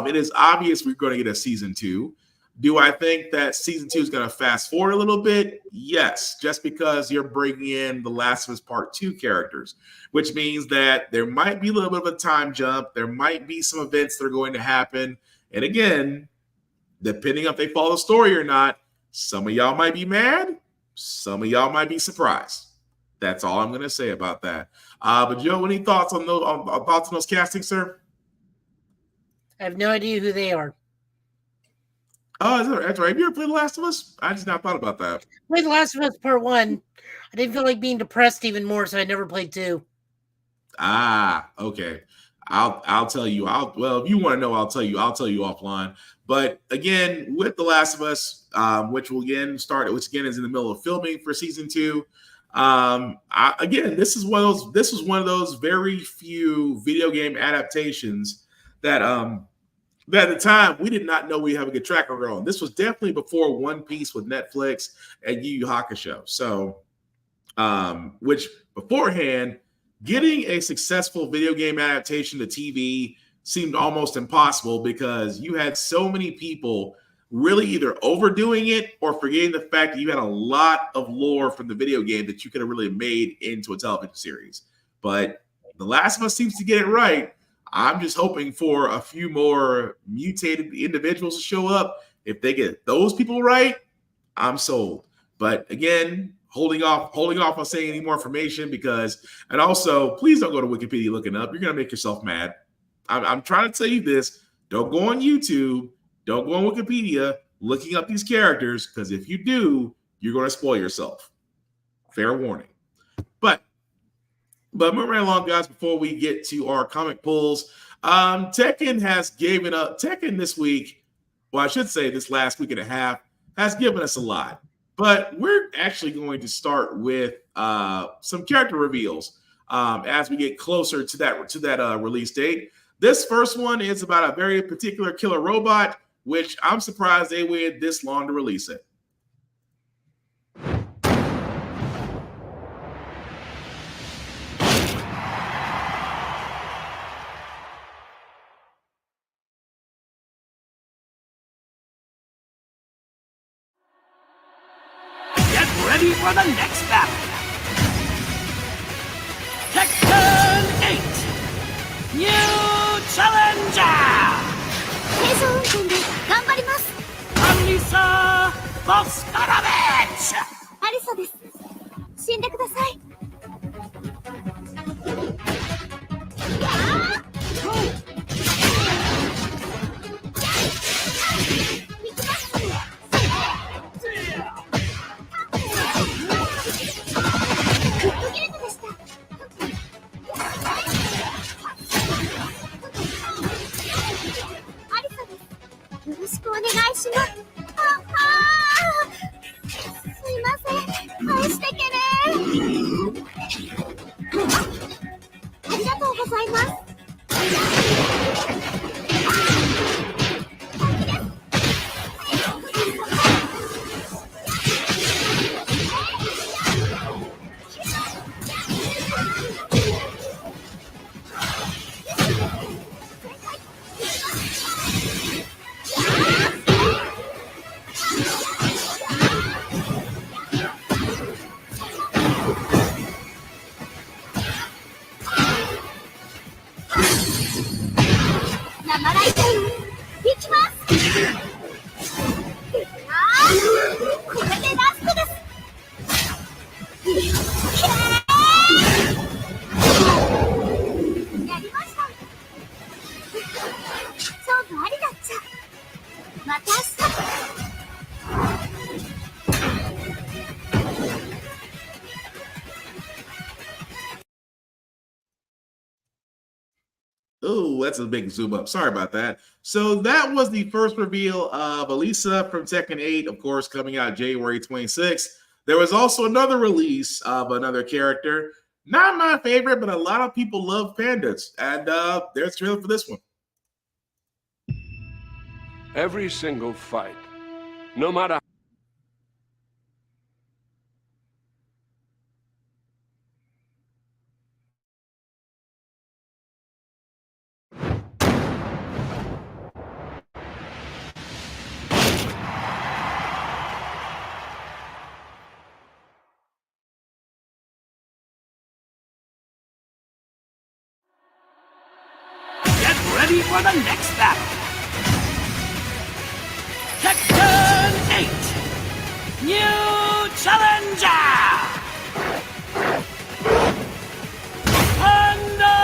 It is obvious we're going to get a season 2. Do I think that season 2 is going to fast forward a little bit? Yes, just because you're bringing in the Last of Us Part 2 characters, which means that there might be a little bit of a time jump. There might be some events that are going to happen. And again, depending on if they follow the story or not, some of y'all might be mad. Some of y'all might be surprised. That's all I'm going to say about that. But Joe, any thoughts on those castings, sir? I have no idea who they are. Oh, that's right. Have you ever played The Last of Us? I just not thought about that. Played The Last of Us Part 1. I didn't feel like being depressed even more, so I never played 2. Okay. I'll tell you. If you want to know, I'll tell you offline. But again, with The Last of Us, which again is in the middle of filming for season 2. This was one of those very few video game adaptations that at the time we did not know we have a good track record on. This was definitely before One Piece with Netflix and Yu Yu Hakusho. So, which beforehand, getting a successful video game adaptation to TV seemed almost impossible because you had so many people really either overdoing it or forgetting the fact that you had a lot of lore from the video game that you could have really made into a television series. But The Last of Us seems to get it right. I'm just hoping for a few more mutated individuals to show up. If they get those people right, I'm sold. But again, holding off on saying any more information and also please don't go to Wikipedia looking up. You're gonna make yourself mad. I'm trying to tell you this. Don't go on YouTube. Don't go on Wikipedia looking up these characters, because if you do, you're going to spoil yourself. Fair warning. But moving right along, guys, before we get to our comic pulls, Tekken has given up. Tekken this week, well, I should say this last week and a half, has given us a lot. But we're actually going to start with some character reveals as we get closer to that release date. This first one is about a very particular killer robot, which I'm surprised they waited this long to release it. Get ready for the next battle. Tekken 8 New Challenger! 軽装運転で頑張ります。アリサ・ボスカラベッチ。アリサです。死んでください。よろしくお願いします。すいません。愛してけれ。ありがとうございます。生ライトいきます。これでラストです。やりました。勝負ありだっちゃ。また明日。Oh, that's a big zoom up. Sorry about that. So that was the first reveal of Elisa from Tekken 8, of course, coming out January 26th. There was also another release of another character. Not my favorite, but a lot of people love pandas. And there's a trailer for this one. Every single fight, no matter Ready for the next battle. Tekken 8 New Challenger! Panda!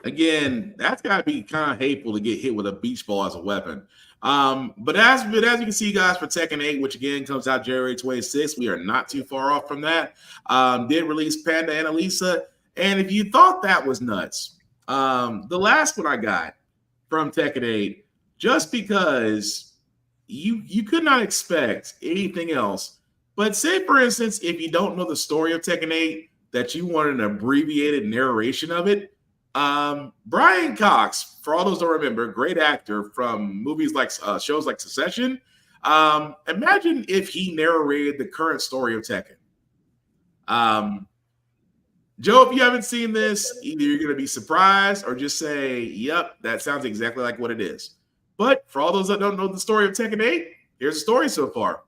Again, that's got to be kind of hateful to get hit with a beach ball as a weapon. But as you can see, guys, for Tekken 8, which again comes out January 26th, we are not too far off from that. Did release Panda and Elisa. And if you thought that was nuts, the last one I got from Tekken 8, just because you could not expect anything else. But say, for instance, if you don't know the story of Tekken 8, that you want an abbreviated narration of it, Brian Cox, for all those who don't remember, great actor from movies like shows like Succession. Imagine if he narrated the current story of Tekken. Joe, if you haven't seen this, either you're going to be surprised or just say, yep, that sounds exactly like what it is. But for all those that don't know the story of Tekken 8, here's the story so far.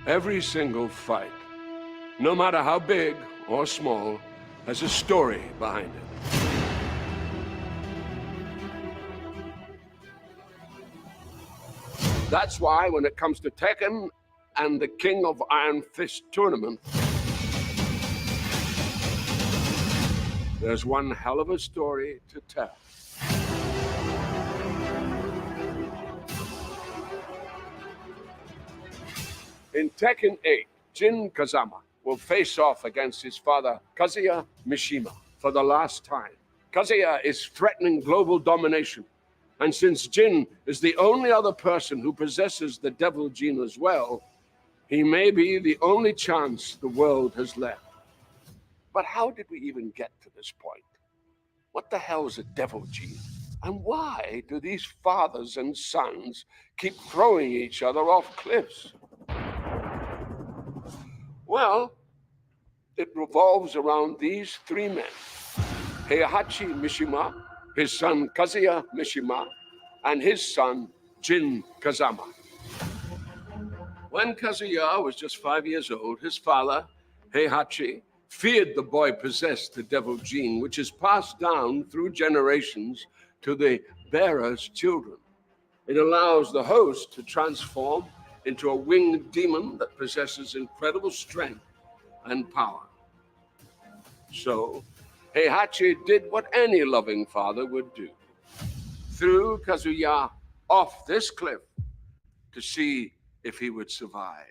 Every single fight, no matter how big or small, has a story behind it. That's why when it comes to Tekken and the King of Iron Fist tournament, there's one hell of a story to tell. In Tekken 8, Jin Kazama will face off against his father, Kazuya Mishima, for the last time. Kazuya is threatening global domination, and since Jin is the only other person who possesses the devil gene as well, he may be the only chance the world has left. But how did we even get to this point? What the hell is a devil gene? And why do these fathers and sons keep throwing each other off cliffs? Well, it revolves around these three men: Heihachi Mishima, his son Kazuya Mishima, and his son Jin Kazama. When Kazuya was just 5 years old, his father, Heihachi, feared the boy possessed the devil gene, which is passed down through generations to the bearer's children. It allows the host to transform into a winged demon that possesses incredible strength and power. So, Heihachi did what any loving father would do. Threw Kazuya off this cliff to see if he would survive.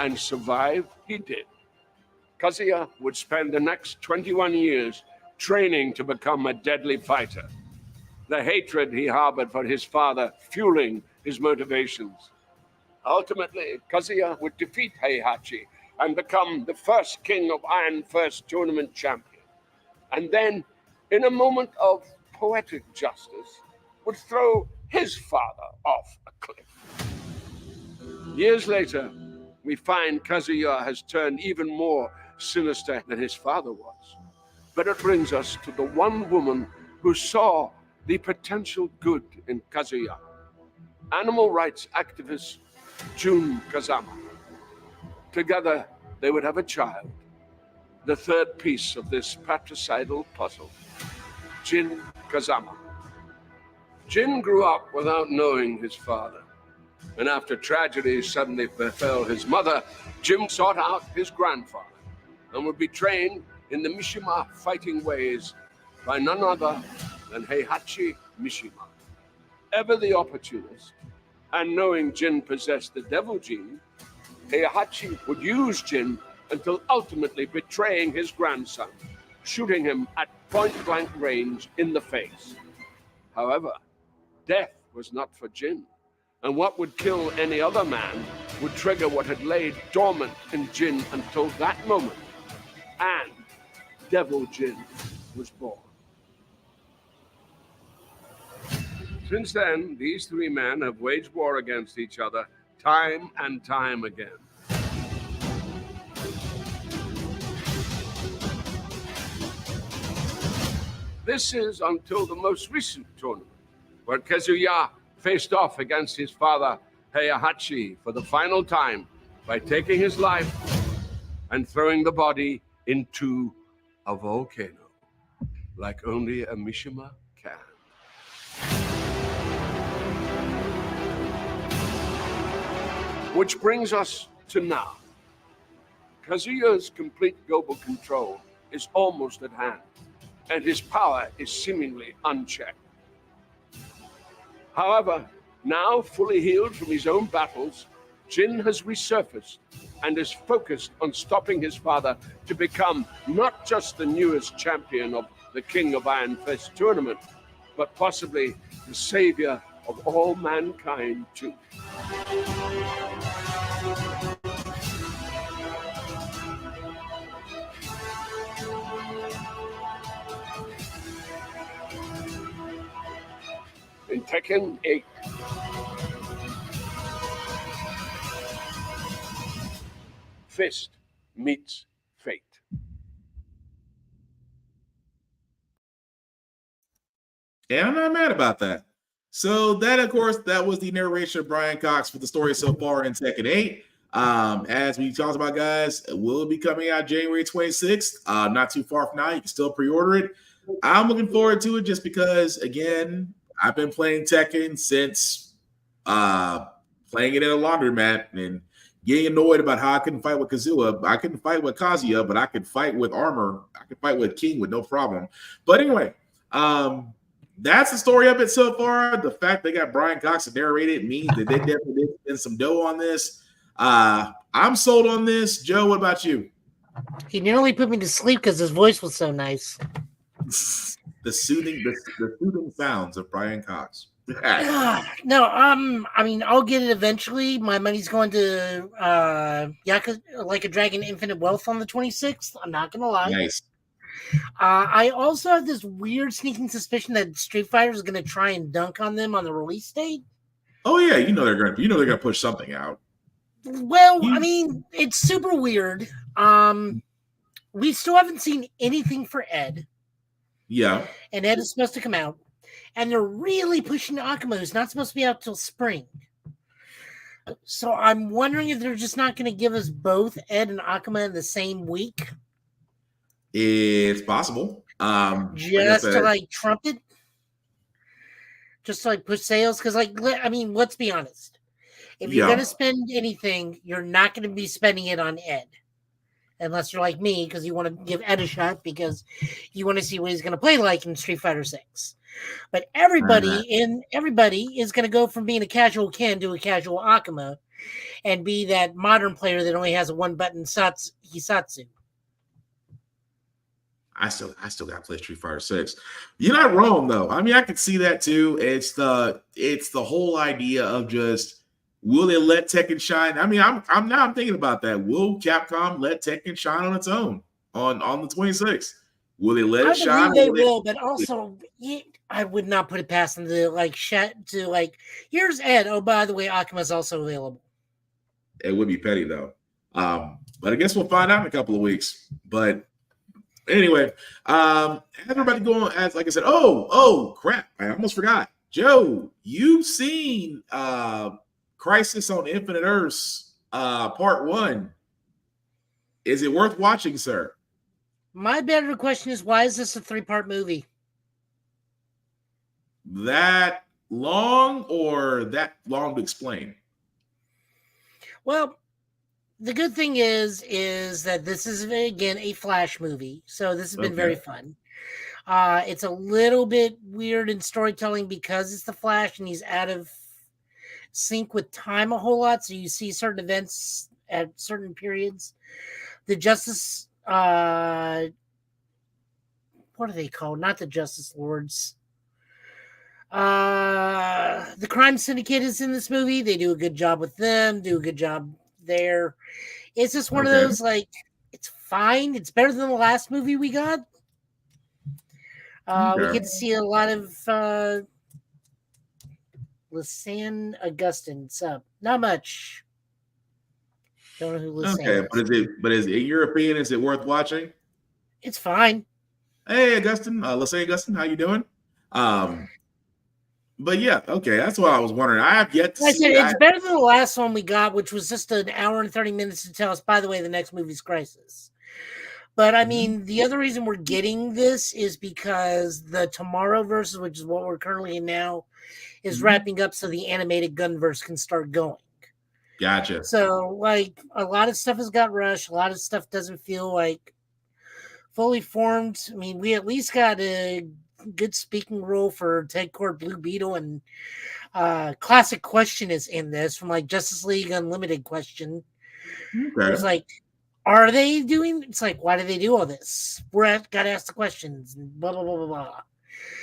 And survive he did. Kazuya would spend the next 21 years training to become a deadly fighter. The hatred he harbored for his father fueling his motivations. Ultimately, Kazuya would defeat Heihachi and become the first King of Iron Fist tournament champion. And then, in a moment of poetic justice, would throw his father off a cliff. Years later, we find Kazuya has turned even more sinister than his father was. But it brings us to the one woman who saw the potential good in Kazuya, animal rights activist Jun Kazama. Together, they would have a child, the third piece of this patricidal puzzle, Jin Kazama. Jin grew up without knowing his father, and after tragedy suddenly befell his mother, Jin sought out his grandfather and would be trained in the Mishima fighting ways by none other than Heihachi Mishima. Ever the opportunist, and knowing Jin possessed the devil gene, Heihachi would use Jin until ultimately betraying his grandson, shooting him at point-blank range in the face. However, death was not for Jin, and what would kill any other man would trigger what had laid dormant in Jin until that moment, and Devil Jin was born. Since then, these three men have waged war against each other time and time again. This is until the most recent tournament, where Kazuya faced off against his father, Heihachi, for the final time by taking his life and throwing the body into a volcano, like only a Mishima can. Which brings us to now. Kazuya's complete global control is almost at hand, and his power is seemingly unchecked. However, now fully healed from his own battles, Jin has resurfaced and is focused on stopping his father to become not just the newest champion of the King of Iron Fist tournament, but possibly the savior of all mankind too. In Tekken 8, Fist meets fate. And I'm not mad about that. So that, of course, that was the narration of Brian Cox for the story so far in Tekken 8. As we talked about, guys, it will be coming out January 26th. Not too far from now. You can still pre-order it. I'm looking forward to it just because, again, I've been playing Tekken since playing it in a laundromat and getting annoyed about how I couldn't fight with Kazuya. I couldn't fight with Kazuya, but I could fight with armor. I could fight with King with no problem. But anyway, that's the story of it so far. The fact they got Brian Cox to narrate it means that they definitely did spend some dough on this. I'm sold on this. Joe, what about you? He nearly put me to sleep because his voice was so nice. The soothing sounds of Brian Cox. No, I mean, I'll get it eventually. My money's going to Yakuza Like a Dragon Infinite Wealth on the 26th. I'm not gonna lie. Nice. I also have this weird sneaking suspicion that Street Fighter is going to try and dunk on them on the release date. Oh yeah, you know they're gonna push something out. Well, I mean, it's super weird. We still haven't seen anything for Ed. Yeah. And Ed is supposed to come out. And they're really pushing Akuma, who's not supposed to be out till spring. So I'm wondering if they're just not going to give us both Ed and Akuma in the same week. It's possible. Just to like trump it. Just to like push sales. Because I mean, let's be honest. If you're going to spend anything, you're not going to be spending it on Ed. Unless you're like me, because you want to give Ed a shot because you want to see what he's going to play like in Street Fighter 6. But everybody is going to go from being a casual Ken to a casual Akuma and be that modern player that only has a one-button Hisatsu. I still got to play Street Fighter 6. You're not wrong though. I mean, I could see that too. It's the whole idea of just, will they let Tekken shine? I mean, I'm thinking about that. Will Capcom let Tekken shine on its own on the 26th? Will they let it shine? They will, but also I would not put it past them to here's Ed. Oh, by the way, Akuma's also available. It would be petty though. But I guess we'll find out in a couple of weeks. But anyway, everybody going as like I said, oh crap, I almost forgot. Joe, you've seen Crisis on Infinite Earths Part 1. Is it worth watching, sir? My better question is, why is this a 3-part movie? That long or that long to explain? Well, the good thing is that this is, again, a Flash movie. So this has been very fun. It's a little bit weird in storytelling because it's the Flash and he's out of sync with time a whole lot. So you see certain events at certain periods. The Justice... what are they called? Not the Justice Lords. The Crime Syndicate is in this movie. They do a good job with them. Do a good job there. It's just one of those, it's fine. It's better than the last movie we got. We get to see a lot of Lisanne Augustine. So not much. Don't know who Lisanne is. But in your opinion, is it worth watching? It's fine. Hey, Augustine. Lisanne Augustine, how you doing? But yeah, okay, that's what I was wondering. I have yet to see. It's better than the last one we got, which was just an hour and 30 minutes to tell us, by the way, the next movie's Crisis. But I mean, the other reason we're getting this is because the Tomorrowverse, which is what we're currently in now, is wrapping up so the animated Gunverse can start going. Gotcha. So, like, a lot of stuff has got rushed. A lot of stuff doesn't feel like fully formed. I mean, we at least got a good speaking role for Ted Core Blue Beetle, and classic question is in this from like Justice League Unlimited question. Okay. It's like, are they doing? It's like, why do they do all this? Got to ask the questions and blah blah blah blah blah.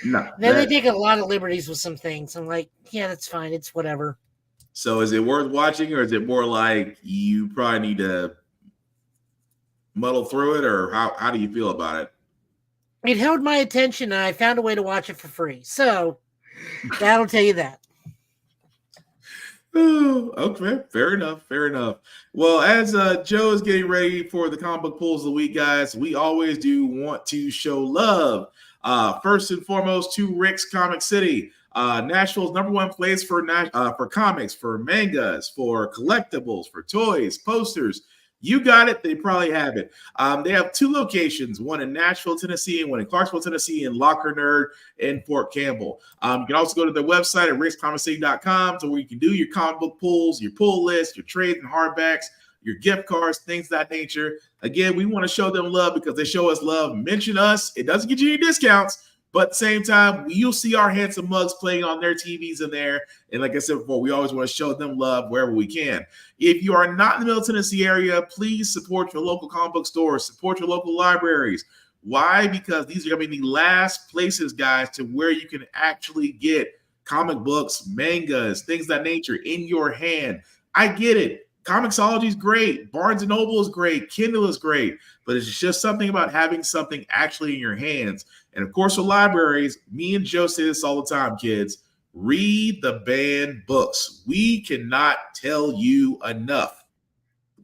No. Then they take a lot of liberties with some things. I'm like, yeah, that's fine. It's whatever. So is it worth watching, or is it more like you probably need to muddle through it, or how do you feel about it? It held my attention, and I found a way to watch it for free. So that'll tell you that. Oh, okay, fair enough. Well, as Joe is getting ready for the comic book pulls of the week, guys, we always do want to show love. First and foremost, to Rick's Comic City, Nashville's #1 place for comics, for mangas, for collectibles, for toys, posters. You got it. They probably have it. They have 2 locations, one in Nashville, Tennessee, and one in Clarksville, Tennessee, and Locker Nerd in Fort Campbell. You can also go to their website at rickscomiccity.com to where you can do your comic book pulls, your pull list, your trades and hardbacks, your gift cards, things of that nature. Again, we want to show them love because they show us love. Mention us. It doesn't get you any discounts, but at the same time, you'll see our handsome mugs playing on their TVs in there. And like I said before, we always want to show them love wherever we can. If you are not in the Middle Tennessee area, please support your local comic book stores, support your local libraries. Why? Because these are going to be the last places, guys, to where you can actually get comic books, mangas, things of that nature in your hand. I get it. Comixology is great. Barnes & Noble is great. Kindle is great. But it's just something about having something actually in your hands. And of course, for libraries, me and Joe say this all the time, kids. Read the banned books. We cannot tell you enough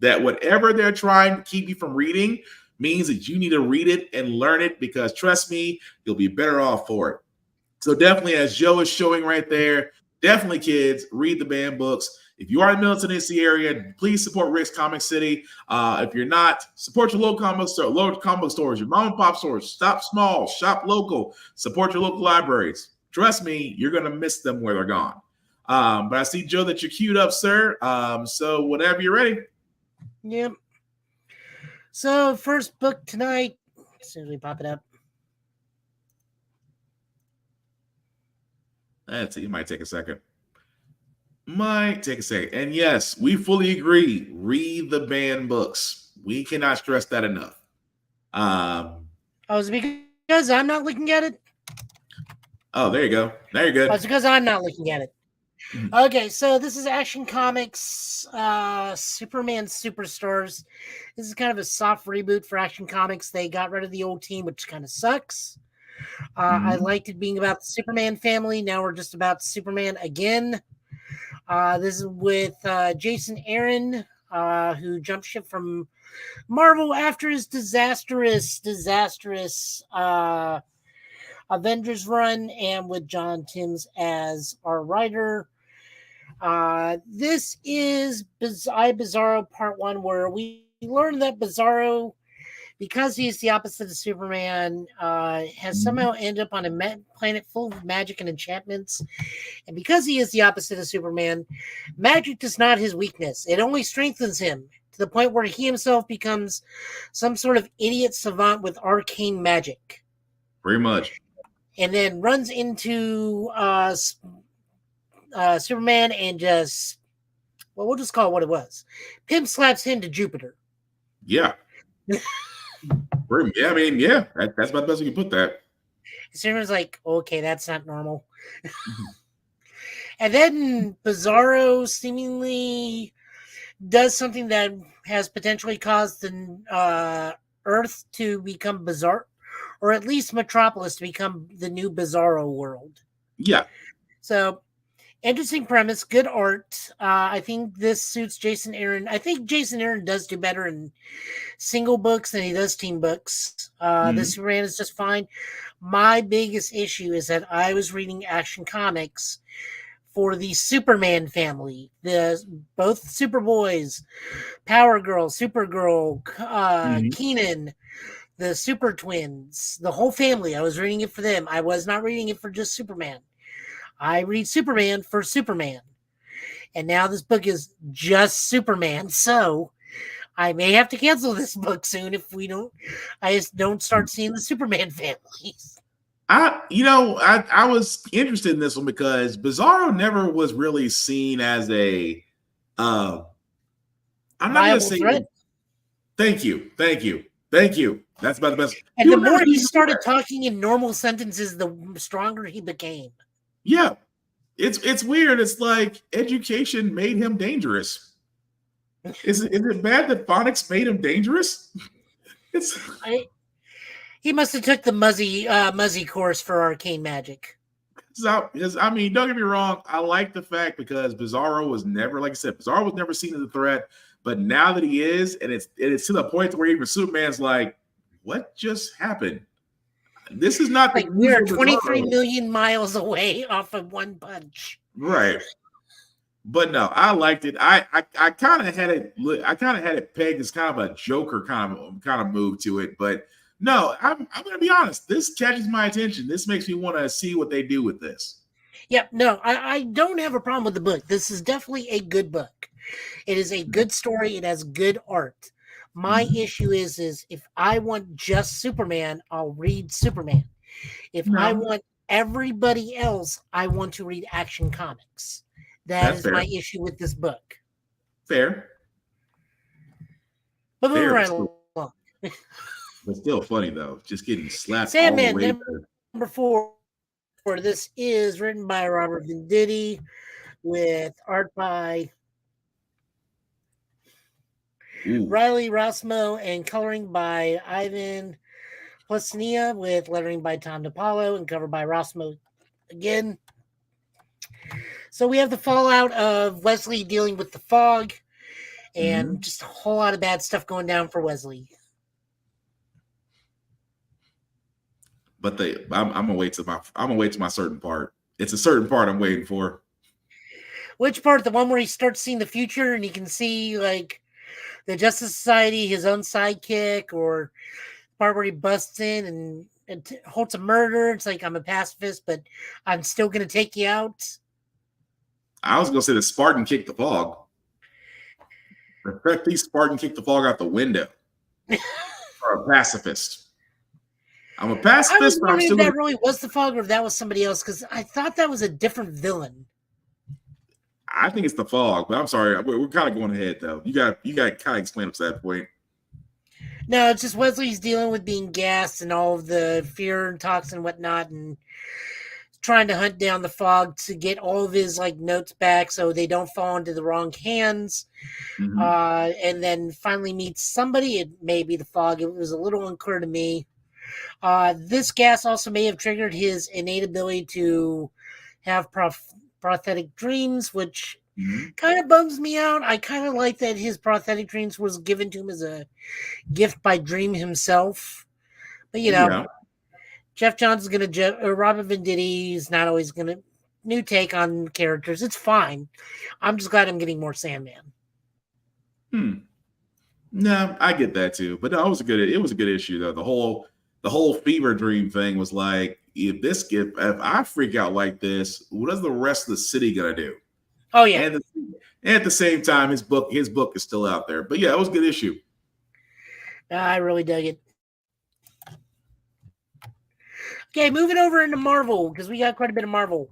that whatever they're trying to keep you from reading means that you need to read it and learn it, because trust me, you'll be better off for it. So definitely, as Joe is showing right there, definitely, kids, read the banned books. If you are in the Middle Tennessee area, please support Rick's Comic City. If you're not, support your local comic stores, your mom and pop stores. Stop small, shop local, support your local libraries. Trust me, you're going to miss them where they're gone. But I see, Joe, that you're queued up, sir. So whenever you're ready. Yep. So first book tonight, as soon as we pop it up. That's it. It might take a second. And yes, we fully agree. Read the banned books. We cannot stress that enough. Is it because I'm not looking at it? Oh, there you go. There you go. It's because I'm not looking at it. Mm-hmm. Okay, so this is Action Comics, Superman Superstars. This is kind of a soft reboot for Action Comics. They got rid of the old team, which kind of sucks. I liked it being about the Superman family. Now we're just about Superman again. This is with Jason Aaron, who jumped ship from Marvel after his disastrous Avengers run, and with John Timms as our writer. This is Bizarro Part 1, where we learn that Bizarro, because he's the opposite of Superman, has somehow ended up on a planet full of magic and enchantments. And because he is the opposite of Superman, magic is not his weakness. It only strengthens him to the point where he himself becomes some sort of idiot savant with arcane magic. Pretty much. And then runs into Superman and just, well, we'll just call it what it was. Pimp slaps him to Jupiter. Yeah. Yeah, I mean, yeah, that's about the best we can put that. Superman's like, okay, that's not normal. And then Bizarro seemingly does something that has potentially caused the Earth to become bizarre, or at least Metropolis to become the new Bizarro world. Yeah. So, interesting premise, good art. I think this suits Jason Aaron. I think Jason Aaron does do better in single books than he does team books. This Superman is just fine. My biggest issue is that I was reading Action Comics for the Superman family, both Superboys, Power Girl, Supergirl, Keenan, the Super Twins, the whole family. I was reading it for them. I was not reading it for just Superman. I read Superman for Superman. And now this book is just Superman. So I may have to cancel this book soon if I just don't start seeing the Superman families. I was interested in this one because Bizarro never was really seen as a I'm not gonna say threat. Thank you. That's about the best. And the more he started talking in normal sentences, the stronger he became. Yeah. It's weird. It's like education made him dangerous. Is it bad that phonics made him dangerous? He must have took the Muzzy course for arcane magic. So, I mean, don't get me wrong. I like the fact because Bizarro was never, like I said, Bizarro was never seen as a threat. But now that he is, and it's to the point where even Superman's like, what just happened? This is not like we're 23 million miles away off of one punch. Right. But no, I liked it. I kind of had it pegged as kind of a Joker kind of move to it. But no, I'm gonna be honest. This catches my attention. This makes me want to see what they do with this. Yep, no, I don't have a problem with the book. This is definitely a good book. It is a good story. It has good art. My issue is if I want just Superman, I'll read Superman. If I want everybody else, I want to read Action Comics. That's fair. My issue with this book. Fair. But moving right along. But still funny though, just getting slapped. Sandman, number 4. This is written by Robert Venditti with art by Riley Rossmo and coloring by Ivan Plesnia with lettering by Tom DiPaolo and cover by Rossmo again. So we have the fallout of Wesley dealing with the fog and just a whole lot of bad stuff going down for Wesley. But I'm gonna wait to my certain part. It's a certain part I'm waiting for. Which part? The one where he starts seeing the future and he can see like the Justice Society, his own sidekick, or the part where he busts in and holds a murder. It's like, I'm a pacifist, but I'm still gonna take you out. I was gonna say the Spartan kicked the fog. In fact, the Spartan kicked the fog out the window. For a pacifist. I'm a pacifist. I was wondering if that really was the fog or if that was somebody else, because I thought that was a different villain. I think it's the fog, but I'm sorry. We're kind of going ahead though. You got to kind of explain up to that point. No, it's just Wesley's dealing with being gassed and all of the fear and toxin and whatnot, and trying to hunt down the fog to get all of his like notes back so they don't fall into the wrong hands. And then finally meets somebody. It may be the fog. It was a little unclear to me. This gas also may have triggered his innate ability to have prosthetic dreams, which kind of bums me out. I kind of like that his prosthetic dreams was given to him as a gift by Dream himself. But, you know, Jeff Johns is going to, Robert Venditti is not always going to, new take on characters. It's fine. I'm just glad I'm getting more Sandman. No, I get that too. But no, it was a good issue though. The whole fever dream thing was like, if I freak out like this, what is the rest of the city gonna do? Oh yeah. And at the same time, his book is still out there. But yeah, it was a good issue. I really dug it. Okay, moving over into Marvel, because we got quite a bit of Marvel.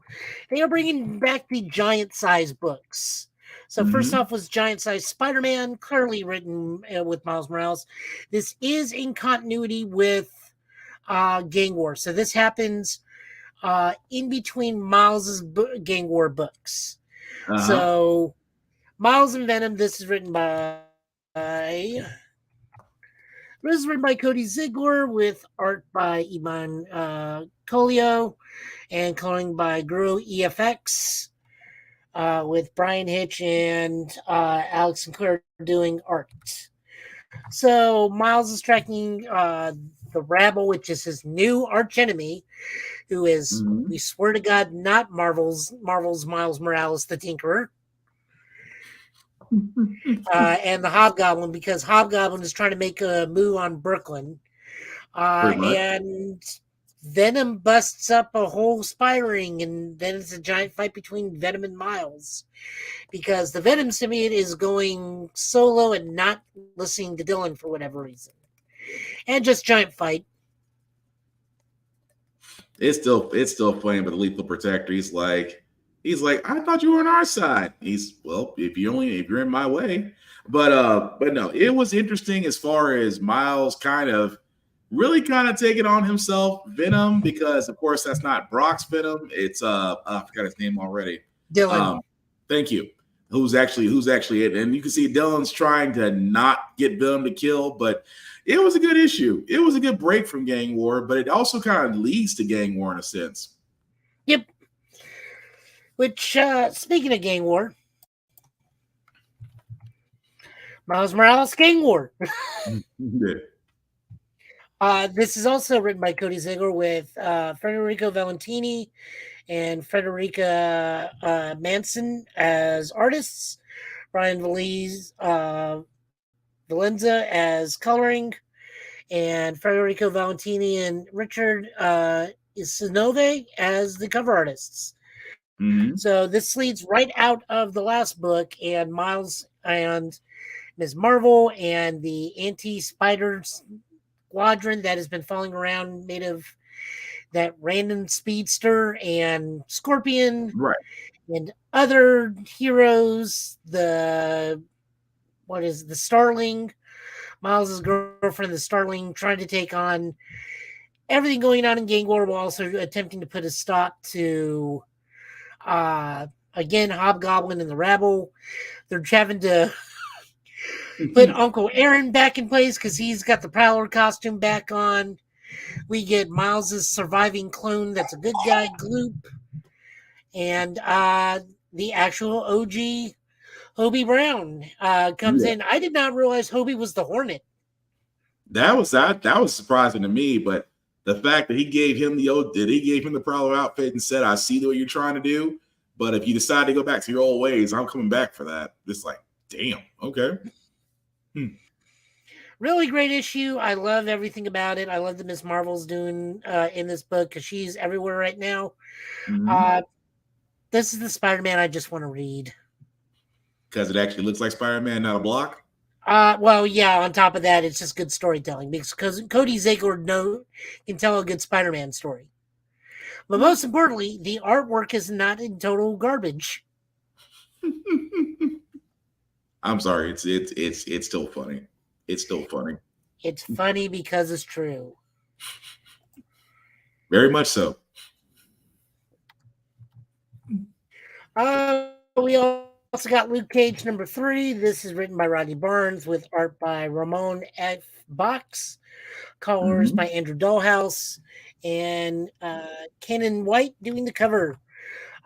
They are bringing back the giant size books. So first off was Giant Size Spider-Man, clearly written with Miles Morales. This is in continuity with Gang War. So this happens in between Miles's Gang War books. So Miles and Venom, this is written by Cody Ziegler with art by Iman Colio and coloring by Guru EFX. With Brian Hitch and Alex Sinclair doing art. So Miles is tracking the Rabble, which is his new arch enemy, who is, we swear to God, not Marvel's Miles Morales, the Tinkerer. And the Hobgoblin, because Hobgoblin is trying to make a move on Brooklyn. And Venom busts up a whole spy ring, and then it's a giant fight between Venom and Miles. Because the Venom symbiote is going solo and not listening to Dylan for whatever reason. And just giant fight. It's still funny, but the Lethal Protector, he's like, I thought you were on our side. Well, if you're in my way. But no, it was interesting as far as Miles really taking on himself Venom, because of course that's not Brock's Venom. It's I forgot his name already. Dylan. Thank you. Who's actually it? And you can see Dylan's trying to not get Venom to kill, but it was a good issue. It was a good break from Gang War, but it also kind of leads to Gang War in a sense. Yep. Which, speaking of Gang War, Miles Morales Gang War. Yeah. This is also written by Cody Ziegler with Federico Valentini and Frederica Manson as artists, Brian Valenza as coloring, and Federico Valentini and Richard Isinove as the cover artists. Mm-hmm. So this leads right out of the last book, and Miles and Ms. Marvel and the anti-spider squadron that has been following around, made of that random speedster and Scorpion, right, and other heroes. The Starling, Miles' girlfriend, the Starling, trying to take on everything going on in Gang War, while also attempting to put a stop to again Hobgoblin and the Rabble. They're having to put Uncle Aaron back in place because he's got the Prowler costume back on. We get Miles' surviving clone that's a good guy, Gloop. And the actual OG Hobie Brown comes in. I did not realize Hobie was the Hornet. That was surprising to me, but the fact that he gave him the Prowler outfit and said, I see what you're trying to do, but if you decide to go back to your old ways, I'm coming back for that. It's like, damn, okay. Really great issue. I love everything about it. I love that Miss Marvel's doing in this book, because she's everywhere right now. Mm-hmm. This is the Spider-Man I just want to read. Because it actually looks like Spider-Man, not a block? Well, yeah, on top of that, it's just good storytelling, because Cody Ziegler can tell a good Spider-Man story. But most importantly, the artwork is not in total garbage. I'm sorry, it's still funny. It's still funny. It's funny because it's true. Very much so. We also got Luke Cage #3. This is written by Rodney Barnes with art by Ramon F. Box, colors by Andrew Dollhouse, and Kenan White doing the cover.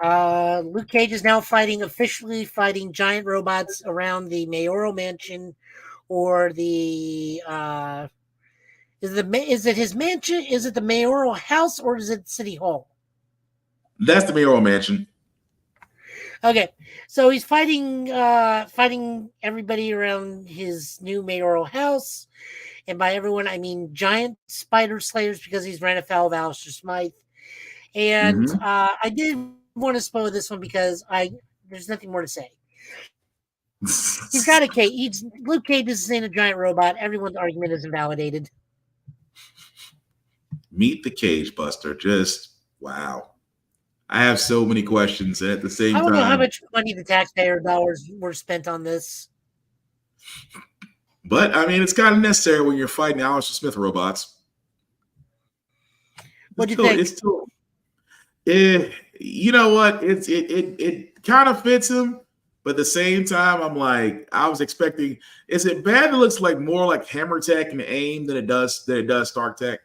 Luke Cage is now officially fighting giant robots around the mayoral mansion, or the is it his mansion? Is it the mayoral house, or is it City Hall? That's the mayoral mansion. Okay, so he's fighting everybody around his new mayoral house, and by everyone I mean giant spider slayers, because he's ran afoul of Alistair Smythe. And I did want to spoil this one because there's nothing more to say. He's got a cage. Luke Cage is in a giant robot. Everyone's argument is invalidated. Meet the Cage Buster. Just wow. I have so many questions, and at the same time, I don't know how much money the taxpayer dollars were spent on this. But I mean, it's kind of necessary when you're fighting Alistair Smith robots. What do you think? It's still, you know what? It kind of fits him, but at the same time, I'm like, I was expecting. Is it bad? It looks like more like Hammer Tech and AIM than it does Stark Tech.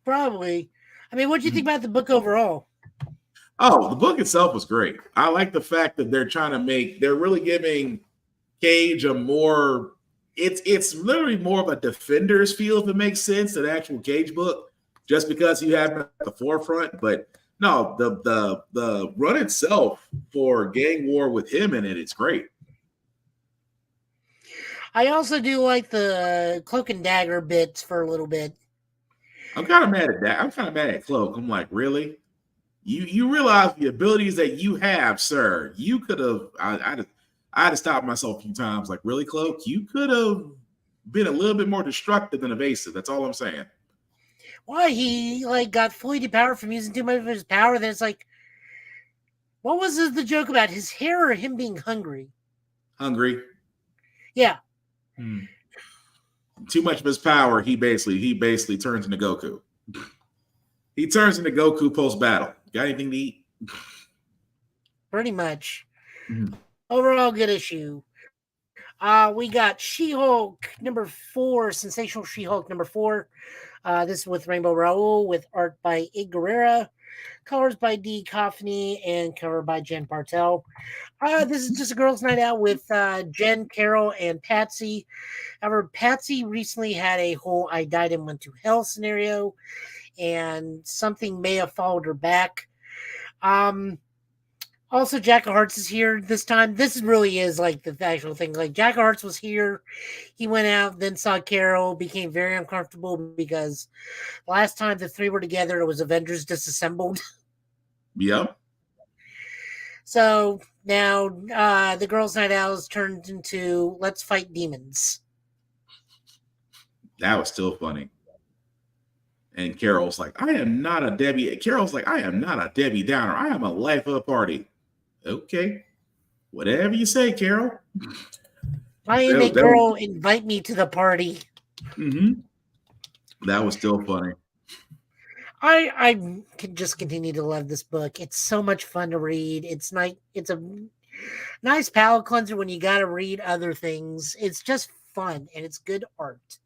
Probably. I mean, what do you think about the book overall? Oh, the book itself was great. I like the fact that they're really giving Cage a more. It's literally more of a Defenders feel, if it makes sense, than an actual Cage book, just because you have him at the forefront. But no, the run itself for Gang War with him in it's great. I also do like the Cloak and Dagger bits for a little bit. I'm kind of mad at that. I'm kind of mad at Cloak. I'm like, really? You realize the abilities that you have, sir. You could have. I had to stop myself a few times. Like, really, Cloak? You could have been a little bit more destructive than evasive. That's all I'm saying. Why he like got fully depowered from using too much of his power? Then it's like, what was the joke about his hair or him being hungry? Hungry. Yeah. Too much of his power. He basically turns into Goku. He turns into Goku post battle. Got anything to eat? Pretty much. Overall, good issue. We got She-Hulk number 4, Sensational She-Hulk number 4. This is with Rainbow Raul, with art by Ig Guerrera, colors by D. Coffney, and cover by Jen Bartel. This is just a girls' night out with Jen, Carol, and Patsy. However, Patsy recently had a whole "I died and went to hell" scenario, and something may have followed her back. Also, Jack of Hearts is here this time. This really is like the actual thing. Like, Jack of Hearts was here. He went out, then saw Carol, became very uncomfortable because last time the three were together, it was Avengers Disassembled. Yep. So now the Girls' Night Out has turned into Let's Fight Demons. That was still funny. And Carol's like, I am not a Debbie. Carol's like, I am not a Debbie Downer. I am a life of the party. Okay. Whatever you say, Carol. I am a girl. Invite me to the party. That was still funny. I can just continue to love this book. It's so much fun to read. It's a nice palate cleanser when you got to read other things. It's just fun and it's good art.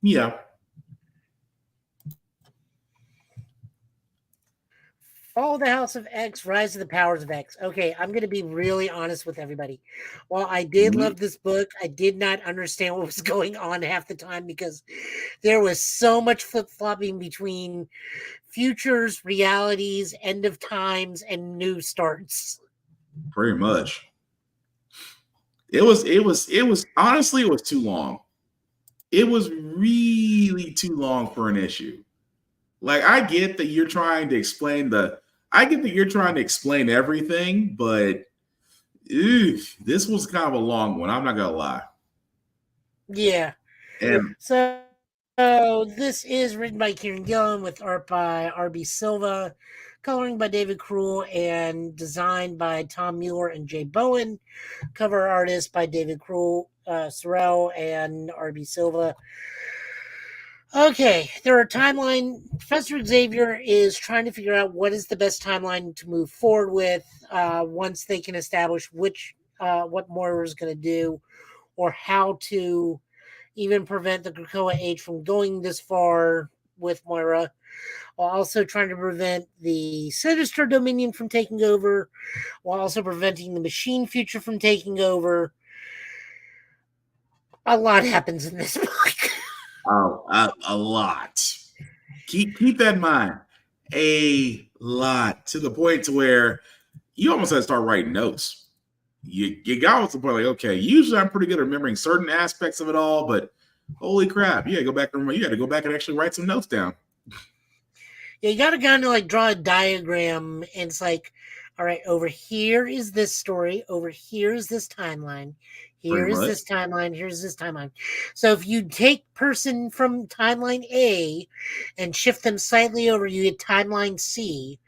Yeah. Fall of the House of X, Rise of the Powers of X. Okay, I'm going to be really honest with everybody. While I did love this book, I did not understand what was going on half the time because there was so much flip-flopping between futures, realities, end of times, and new starts. Pretty much. It was honestly, it was too long. It was really too long for an issue. Like, I get that you're trying to explain everything, but this was kind of a long one. I'm not gonna lie. Yeah. And so this is written by Kieran Gillen with art by R.B. Silva, coloring by David Krull, and designed by Tom Mueller and Jay Bowen. Cover artist by David Krull, Sorrell, and R.B. Silva. Okay, there are timeline. Professor Xavier is trying to figure out what is the best timeline to move forward with once they can establish what Moira is going to do or how to even prevent the Krakoa Age from going this far with Moira, while also trying to prevent the Sinister Dominion from taking over, while also preventing the Machine Future from taking over. A lot happens in this book. Oh, a lot. Keep that in mind. A lot, to the point to where you almost had to start writing notes. You got to the point like, okay, usually I'm pretty good at remembering certain aspects of it all, but holy crap, you got to go back and actually write some notes down. Yeah, you got to kind of like draw a diagram, and it's like, all right, over here is this story, over here is this timeline. Here is this timeline. Here's this timeline. So if you take person from timeline A and shift them slightly over, you get timeline C.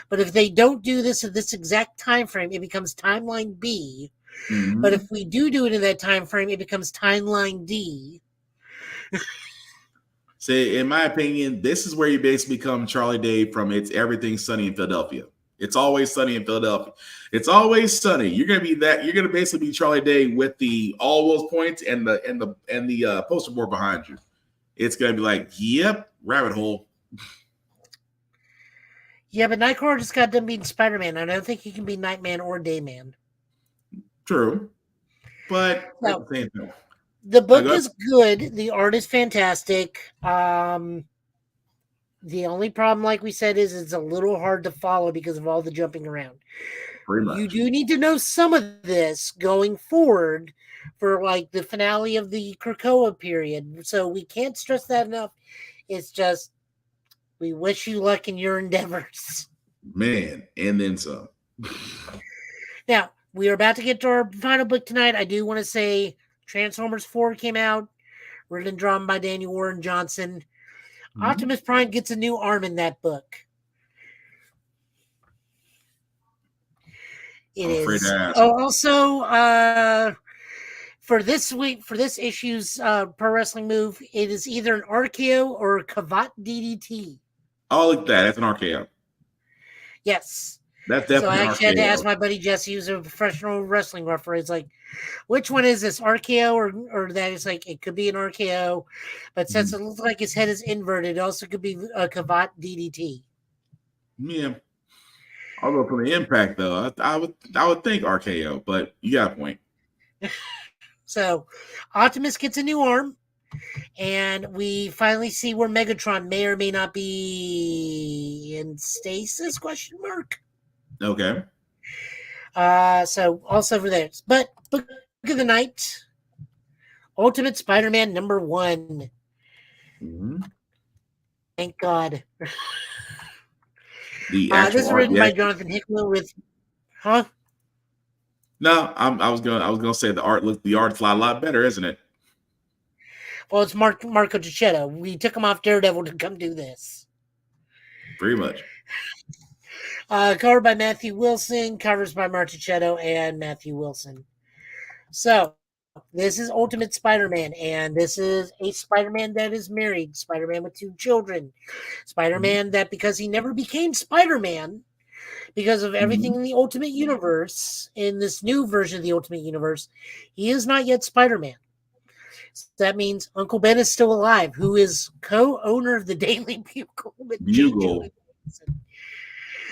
But if they don't do this at this exact time frame, it becomes timeline B. Mm-hmm. But if we do it in that time frame, it becomes timeline D. See, in my opinion, this is where you basically become Charlie Day from It's Everything Sunny in Philadelphia. It's always sunny in Philadelphia. It's always sunny. You're gonna be that. You're gonna basically be Charlie Day with all those points and the poster board behind you. It's gonna be like, yep, rabbit hole. Yeah, but Nightcrawler just got done being Spider-Man. I don't think he can be Nightman or Dayman. True, but no. At the same time, the book is good. The art is fantastic. The only problem, like we said, is it's a little hard to follow because of all the jumping around. Pretty much. You do need to know some of this going forward for like the finale of the Krakoa period. So we can't stress that enough. It's just We wish you luck in your endeavors. Man, and then some. Now, we are about to get to our final book tonight. I do want to say Transformers 4 came out, written and drawn by Daniel Warren Johnson. Optimus Prime gets a new arm in that book. It is. Oh, also, for this week, for this issue's Pro Wrestling Move, it is either an RKO or a Kavat DDT. Oh, look at that. That's an RKO. Yes. That's definitely so I actually had to RKO. ask my buddy Jesse, who's a professional wrestling referee. It's like, which one is this, RKO or that? It's like, it could be an RKO, but since it looks like his head is inverted, it also could be a Kavat DDT. Yeah. Although for the impact, though, I would think RKO, but you got a point. So Optimus gets a new arm, and we finally see where Megatron may or may not be in stasis, question mark. Okay. So also for this. But book of the night, Ultimate Spider-Man #1. Thank God. This is written by Jonathan Hickman with No, I was gonna say the art's a lot better, isn't it? Well, it's Marco Gicchetto. We took him off Daredevil to come do this. Pretty much. Covered by Matthew Wilson, covers by Mark Gicchetto and Matthew Wilson. So, this is Ultimate Spider-Man, and this is a Spider-Man that is married, Spider-Man with 2 children, Spider-Man that because he never became Spider-Man, because of everything in the Ultimate Universe, in this new version of the Ultimate Universe, he is not yet Spider-Man. So that means Uncle Ben is still alive, who is co-owner of the Daily Bugle.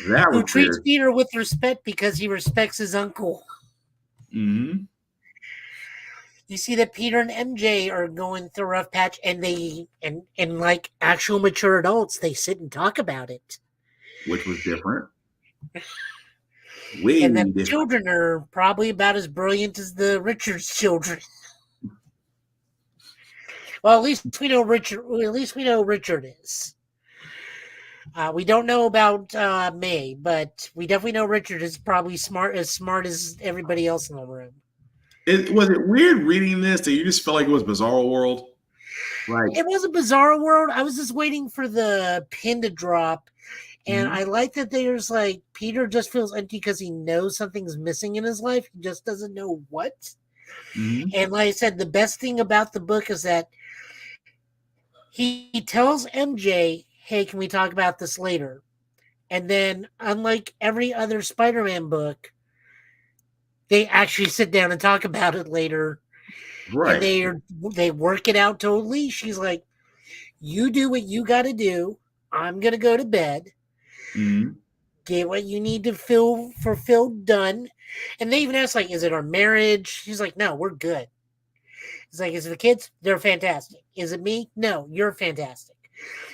Who treats Peter with respect because he respects his uncle. Mm-hmm. You see that Peter and MJ are going through a rough patch, and they and like actual mature adults, they sit and talk about it. Which was different. And the children are probably about as brilliant as the Richards children. Well, at least we know Richard. At least we know Richard is. We don't know about May, but we definitely know Richard is probably smart as everybody else in the room. Was it weird reading this that you just felt like it was Bizarro World? Like it was a Bizarro World. I was just waiting for the pin to drop, and I like that there's like Peter just feels empty because he knows something's missing in his life. He just doesn't know what. And like I said, the best thing about the book is that he tells MJ, hey, can we talk about this later? And then, unlike every other Spider-Man book, they actually sit down and talk about it later. Right. And they work it out totally. She's like, you do what you got to do. I'm going to go to bed. Get what you need to feel fulfilled done. And they even ask, like, is it our marriage? She's like, no, we're good. It's like, is it the kids? They're fantastic. Is it me? No, you're fantastic.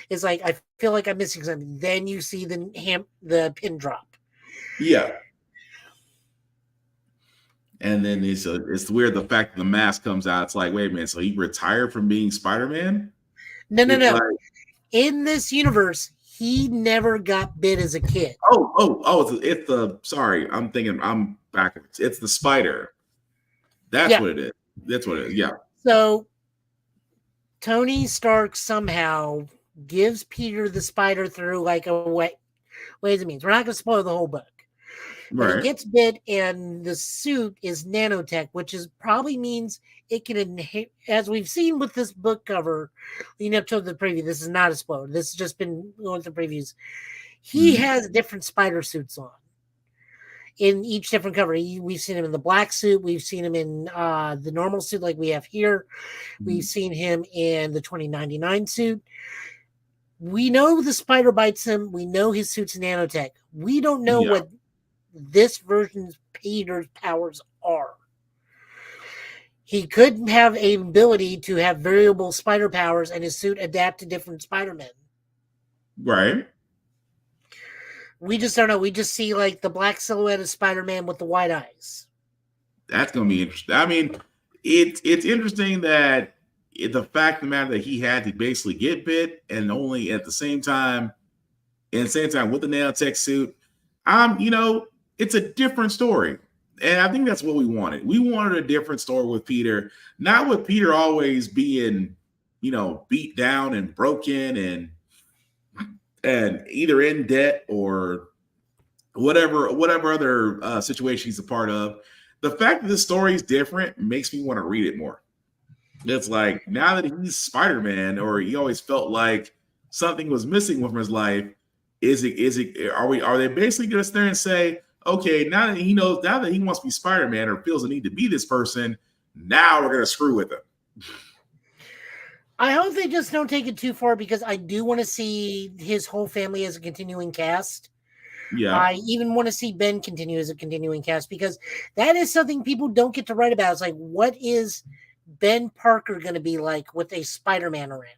It's like, I feel like I'm missing something. Then you see the pin drop. Yeah. And then it's weird the fact that the mask comes out. It's like, wait a minute, so he retired from being Spider-Man? No. Like, in this universe, he never got bit as a kid. It's the sorry, I'm backwards. It's the spider. That's what it is. That's what it is. Yeah. So Tony Stark somehow gives Peter the spider through like a ways and means. We're not going to spoil the whole book. But he gets bit, and the suit is nanotech, which probably means it can inhale. As we've seen with this book cover, leading up to the preview, this is not a spoiler. This has just been going through previews. He has different spider suits on in each different cover. We've seen him in the black suit. We've seen him in the normal suit like we have here. We've seen him in the 2099 suit. We know the spider bites him. We know his suit's nanotech. We don't know what this version's Peter's powers are. He could have a ability to have variable spider powers and his suit adapt to different Spider-Men. Right. We just don't know. We just see like the black silhouette of Spider-Man with the white eyes. That's going to be interesting. I mean, it's interesting that the fact of the matter that he had to basically get bit and only at the same time and at the same time with the nanotech suit, it's a different story. And I think that's what we wanted. We wanted a different story with Peter, not with Peter always being, beat down and broken and either in debt or whatever other situation he's a part of. The fact that the story is different makes me want to read it more. It's like now that he's Spider-Man, or he always felt like something was missing from his life. Are they basically going to sit there and say, okay, now that he wants to be Spider-Man or feels the need to be this person, now we're going to screw with him? I hope they just don't take it too far, because I do want to see his whole family as a continuing cast. Yeah. I even want to see Ben continue as a continuing cast, because that is something people don't get to write about. It's like, what is Ben Parker going to be like with a Spider-Man around?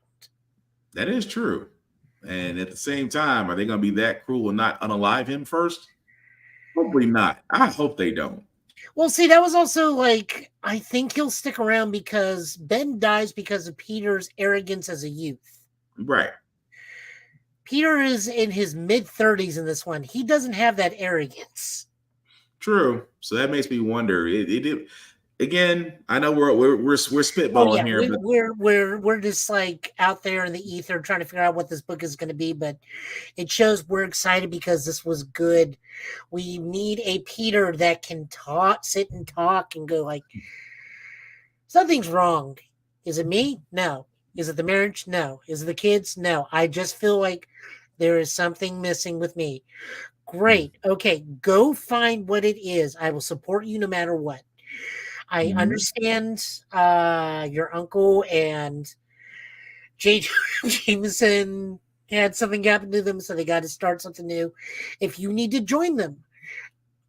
That is true. And at the same time, are they going to be that cruel and not unalive him first? Hopefully not. I hope they don't. Well, see, that was also like, I think he'll stick around because Ben dies because of Peter's arrogance as a youth. Right. Peter is in his mid-30s in this one. He doesn't have that arrogance. True. So that makes me wonder. Again, I know we're spitballing here, but we're just like out there in the ether trying to figure out what this book is going to be, but it shows we're excited because this was good. We need a Peter that can sit and talk and go like, something's wrong. Is it me? No. Is it the marriage? No. Is it the kids? No. I just feel like there is something missing with me. Great. Okay, go find what it is. I will support you no matter what. I understand your uncle and J. Jameson had something happen to them, so they got to start something new. If you need to join them,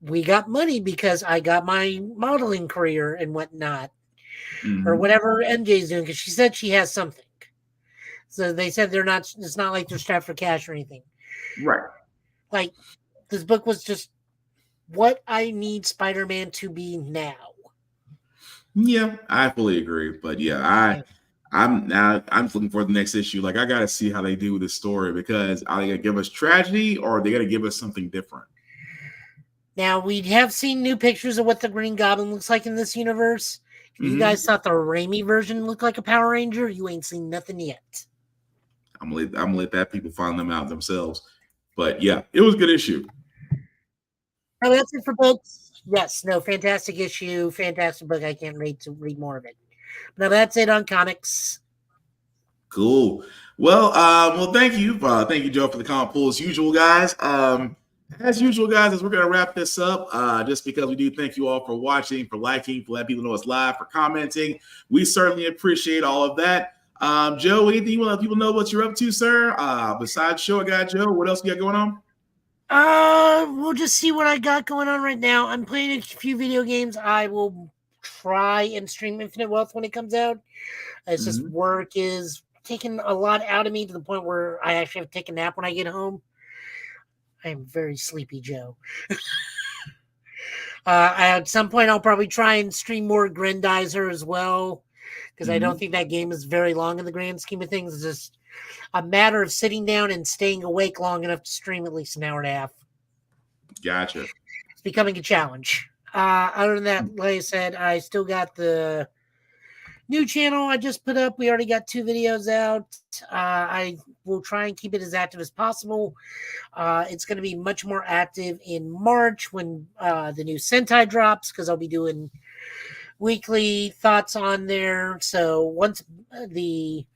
we got money because I got my modeling career and whatnot, or whatever MJ's doing, because she said she has something. So they said they're not. It's not like they're strapped for cash or anything. Right. Like, this book was just what I need Spider-Man to be now. Yeah, I fully agree. But yeah, I'm looking for the next issue. Like, I got to see how they do this story, because are they going to give us tragedy or are they going to give us something different? Now, we have seen new pictures of what the Green Goblin looks like in this universe. If you guys thought the Raimi version looked like a Power Ranger, you ain't seen nothing yet. I'm gonna let that people find them out themselves. But yeah, it was a good issue. Oh, that's it for books. Yes, no, fantastic issue, fantastic book. I can't wait to read more of it. Now that's it on comics. Cool. Well, thank you, Joe, for the comic pool as usual, guys. As usual, guys, as we're gonna wrap this up, just because we do thank you all for watching, for liking, for letting people know it's live, for commenting. We certainly appreciate all of that. Joe, anything you want to let people know what you're up to, sir? Besides Show Guy Joe, what else you got going on? We'll just see what I got going on right now. I'm playing a few video games. I will try and stream Infinite Wealth when it comes out. It's just work is taking a lot out of me to the point where I actually have to take a nap when I get home. I am very sleepy, Joe. At some point, I'll probably try and stream more Grandizer as well, because I don't think that game is very long in the grand scheme of things. It's just a matter of sitting down and staying awake long enough to stream at least an hour and a half. Gotcha. It's becoming a challenge. Other than that, like I said, I still got the new channel I just put up. We already got 2 videos out. I will try and keep it as active as possible. It's going to be much more active in March when the new Sentai drops, because I'll be doing weekly thoughts on there. So once the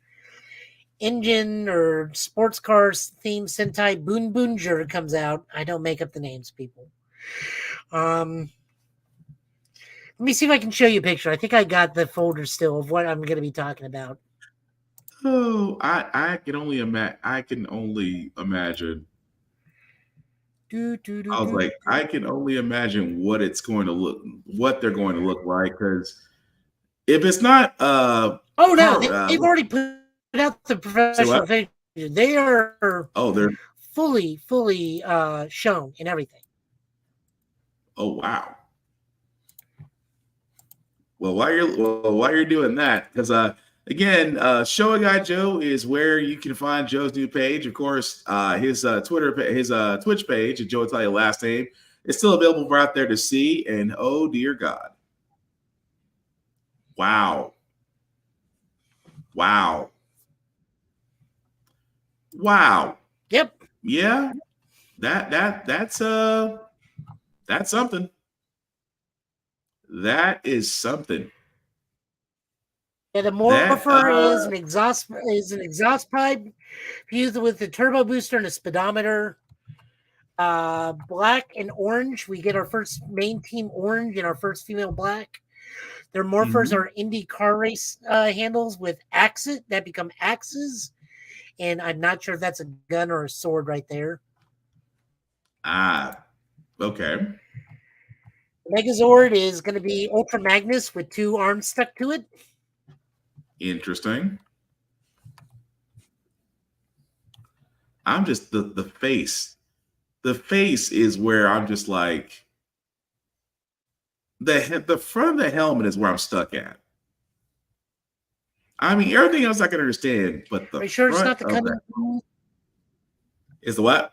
engine or sports cars themed Sentai Boon Boonjer comes out, I don't make up the names, people. Let me see if I can show you a picture. I think I got the folder still of what I'm going to be talking about. Oh, I can only imagine. I can only imagine. I was like, I can only imagine what they're going to look like. Because if it's not, oh no, they've already put out the professional picture. They are. Oh, they're fully shown in everything. Oh wow. Well, while you're doing that, because Again, Showa Guy Joe is where you can find Joe's new page. Of course, his Twitch page, and Joe will tell you last name, is still available for out there to see. And oh dear God, wow, wow, wow. Yep. Yeah, that's something. That is something. Yeah, the morpher is an exhaust pipe fused with the turbo booster and a speedometer. Black and orange. We get our first main team orange and our first female black. Their morphers are Indy car race handles with axes that become axes. And I'm not sure if that's a gun or a sword right there. Okay. Megazord is going to be Ultra Magnus with 2 arms stuck to it. Interesting. I'm just the face. The face is where I'm just like the front of the helmet is where I'm stuck at. I mean, everything else I can understand, but the Are you sure it's front not the of coming the, is the what?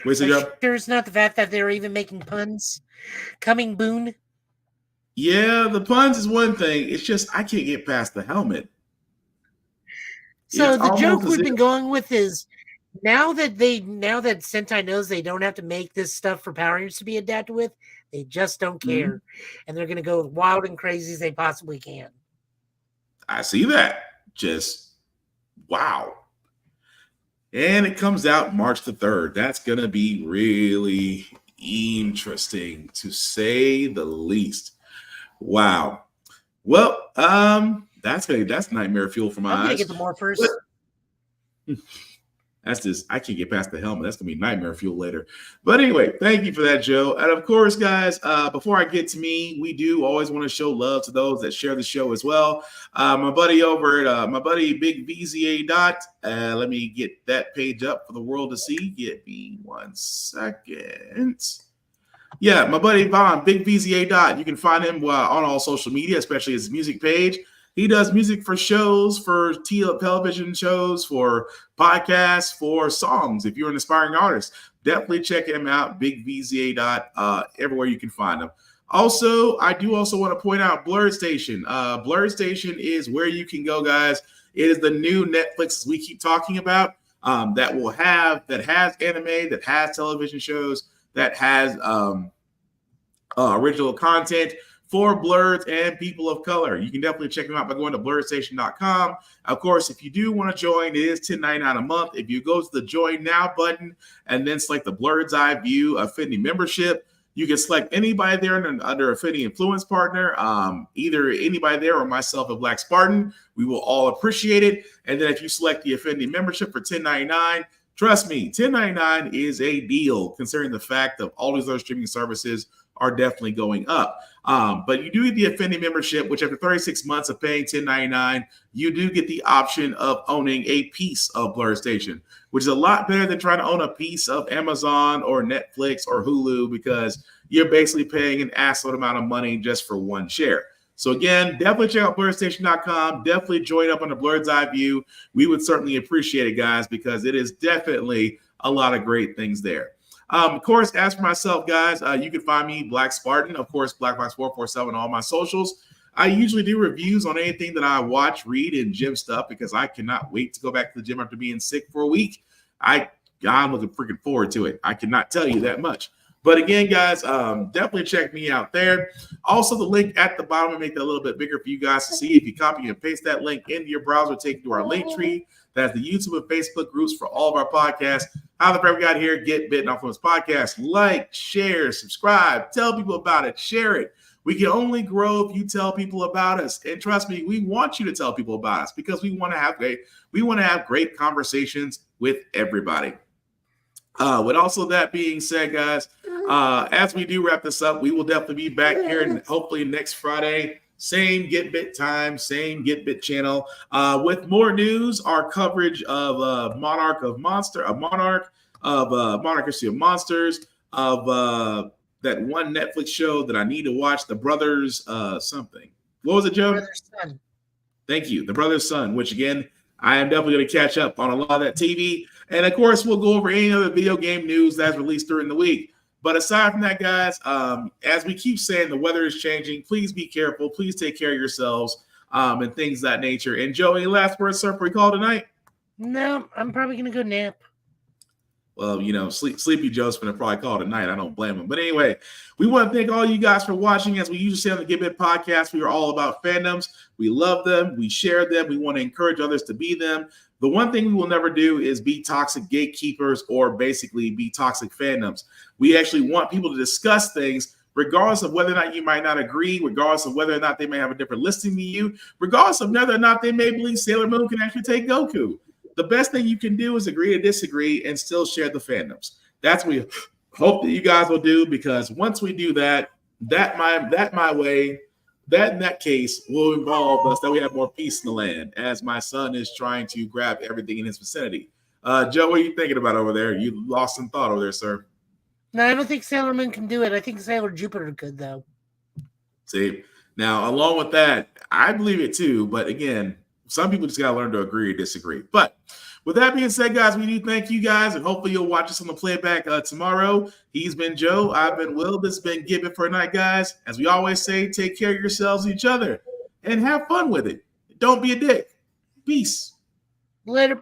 Wait, Are you sure it's not the fact that they're even making puns? Coming Boone. Yeah, the puns is one thing. It's just I can't get past the helmet. So It's the joke almost as we've been going with is now that Sentai knows they don't have to make this stuff for Power Rangers to be adapted with, they just don't care. And they're going to go as wild and crazy as they possibly can. I see that. Just wow. And it comes out March the 3rd. That's going to be really interesting, to say the least. Wow. Well, that's nightmare fuel for my eyes. I'm going to get the morphers. That's just, I can't get past the helmet. That's going to be nightmare fuel later. But anyway, thank you for that, Joe. And of course, guys, before I get to me, we do always want to show love to those that share the show as well. My buddy over at my buddy Big VZA Dot. Let me get that page up for the world to see. Give me 1 second. Yeah, my buddy Vaughn, Big VZA Dot. You can find him on all social media, especially his music page. He does music for shows, for television shows, for podcasts, for songs. If you're an aspiring artist, definitely check him out, Big VZA Dot, everywhere you can find him. Also, I do also want to point out Blurred Station. Blurred Station is where you can go, guys. It is the new Netflix we keep talking about that has anime, that has television shows, that has original content for blurs and people of color. You can definitely check them out by going to blurredstation.com. Of course, if you do want to join, it is $10.99 a month. If you go to the Join Now button and then select the Blurred's Eye View Affinity membership, you can select anybody there under Affinity Influence Partner, either anybody there or myself, a Black Spartan. We will all appreciate it. And then if you select the Affinity membership for $10.99, trust me, $10.99 is a deal considering the fact that all these other streaming services are definitely going up. But you do get the Affinity membership, which after 36 months of paying $10.99, you do get the option of owning a piece of Blurred Station, which is a lot better than trying to own a piece of Amazon or Netflix or Hulu, because you're basically paying an assload amount of money just for one share. So again, definitely check out blurredstation.com. Definitely join up on the Blurred's Eye View. We would certainly appreciate it, guys, because it is definitely a lot of great things there. Of course, as for myself, guys, you can find me, Black Spartan, of course, BlackBox447 on all my socials. I usually do reviews on anything that I watch, read, and gym stuff, because I cannot wait to go back to the gym after being sick for a week. I'm looking freaking forward to it. I cannot tell you that much. But again, guys, definitely check me out there. Also, the link at the bottom will make that a little bit bigger for you guys to see. If you copy and paste that link into your browser, take you to our link tree. That's the YouTube and Facebook groups for all of our podcasts. How the friend we got here, Get Bitten Off Limits Podcast. Like, share, subscribe, tell people about it, share it. We can only grow if you tell people about us. And trust me, we want you to tell people about us because we want to have great conversations with everybody. With also that being said, guys, as we do wrap this up, we will definitely be back here and hopefully next Friday. Same Get Bit time, same Get Bit channel, with more news, our coverage of Monarchy of Monsters, of that one Netflix show that I need to watch, The Brothers something. What was it, Joe? Brother's son. Thank you. The Brother's Son, which again, I am definitely going to catch up on a lot of that TV. And of course, we'll go over any other video game news that's released during the week. But aside from that, guys, as we keep saying, the weather is changing. Please be careful. Please take care of yourselves and things of that nature. And Joe, any last words, sir, before we call tonight? No, I'm probably going to go nap. Well, Sleepy Joe's going to probably call it a night. I don't blame him. But anyway, we want to thank all you guys for watching. As we usually say on the Give It podcast, we are all about fandoms. We love them. We share them. We want to encourage others to be them. The one thing we will never do is be toxic gatekeepers or basically be toxic fandoms. We actually want people to discuss things regardless of whether or not you might not agree, regardless of whether or not they may have a different listing than you, regardless of whether or not they may believe Sailor Moon can actually take Goku. The best thing you can do is agree to disagree and still share the fandoms. That's what we hope that you guys will do, because once we do that, that in that case will involve us that we have more peace in the land, as my son is trying to grab everything in his vicinity. Joe, what are you thinking about over there? You lost some thought over there, sir. No, I don't think Sailor Moon can do it. I think Sailor Jupiter could, though. See, now along with that, I believe it too. But again, some people just got to learn to agree or disagree. But with that being said, guys, we do thank you guys, and hopefully you'll watch us on the playback tomorrow. He's been Joe. I've been Will. This has been Give It for a Night, guys. As we always say, take care of yourselves and each other, and have fun with it. Don't be a dick. Peace. Later.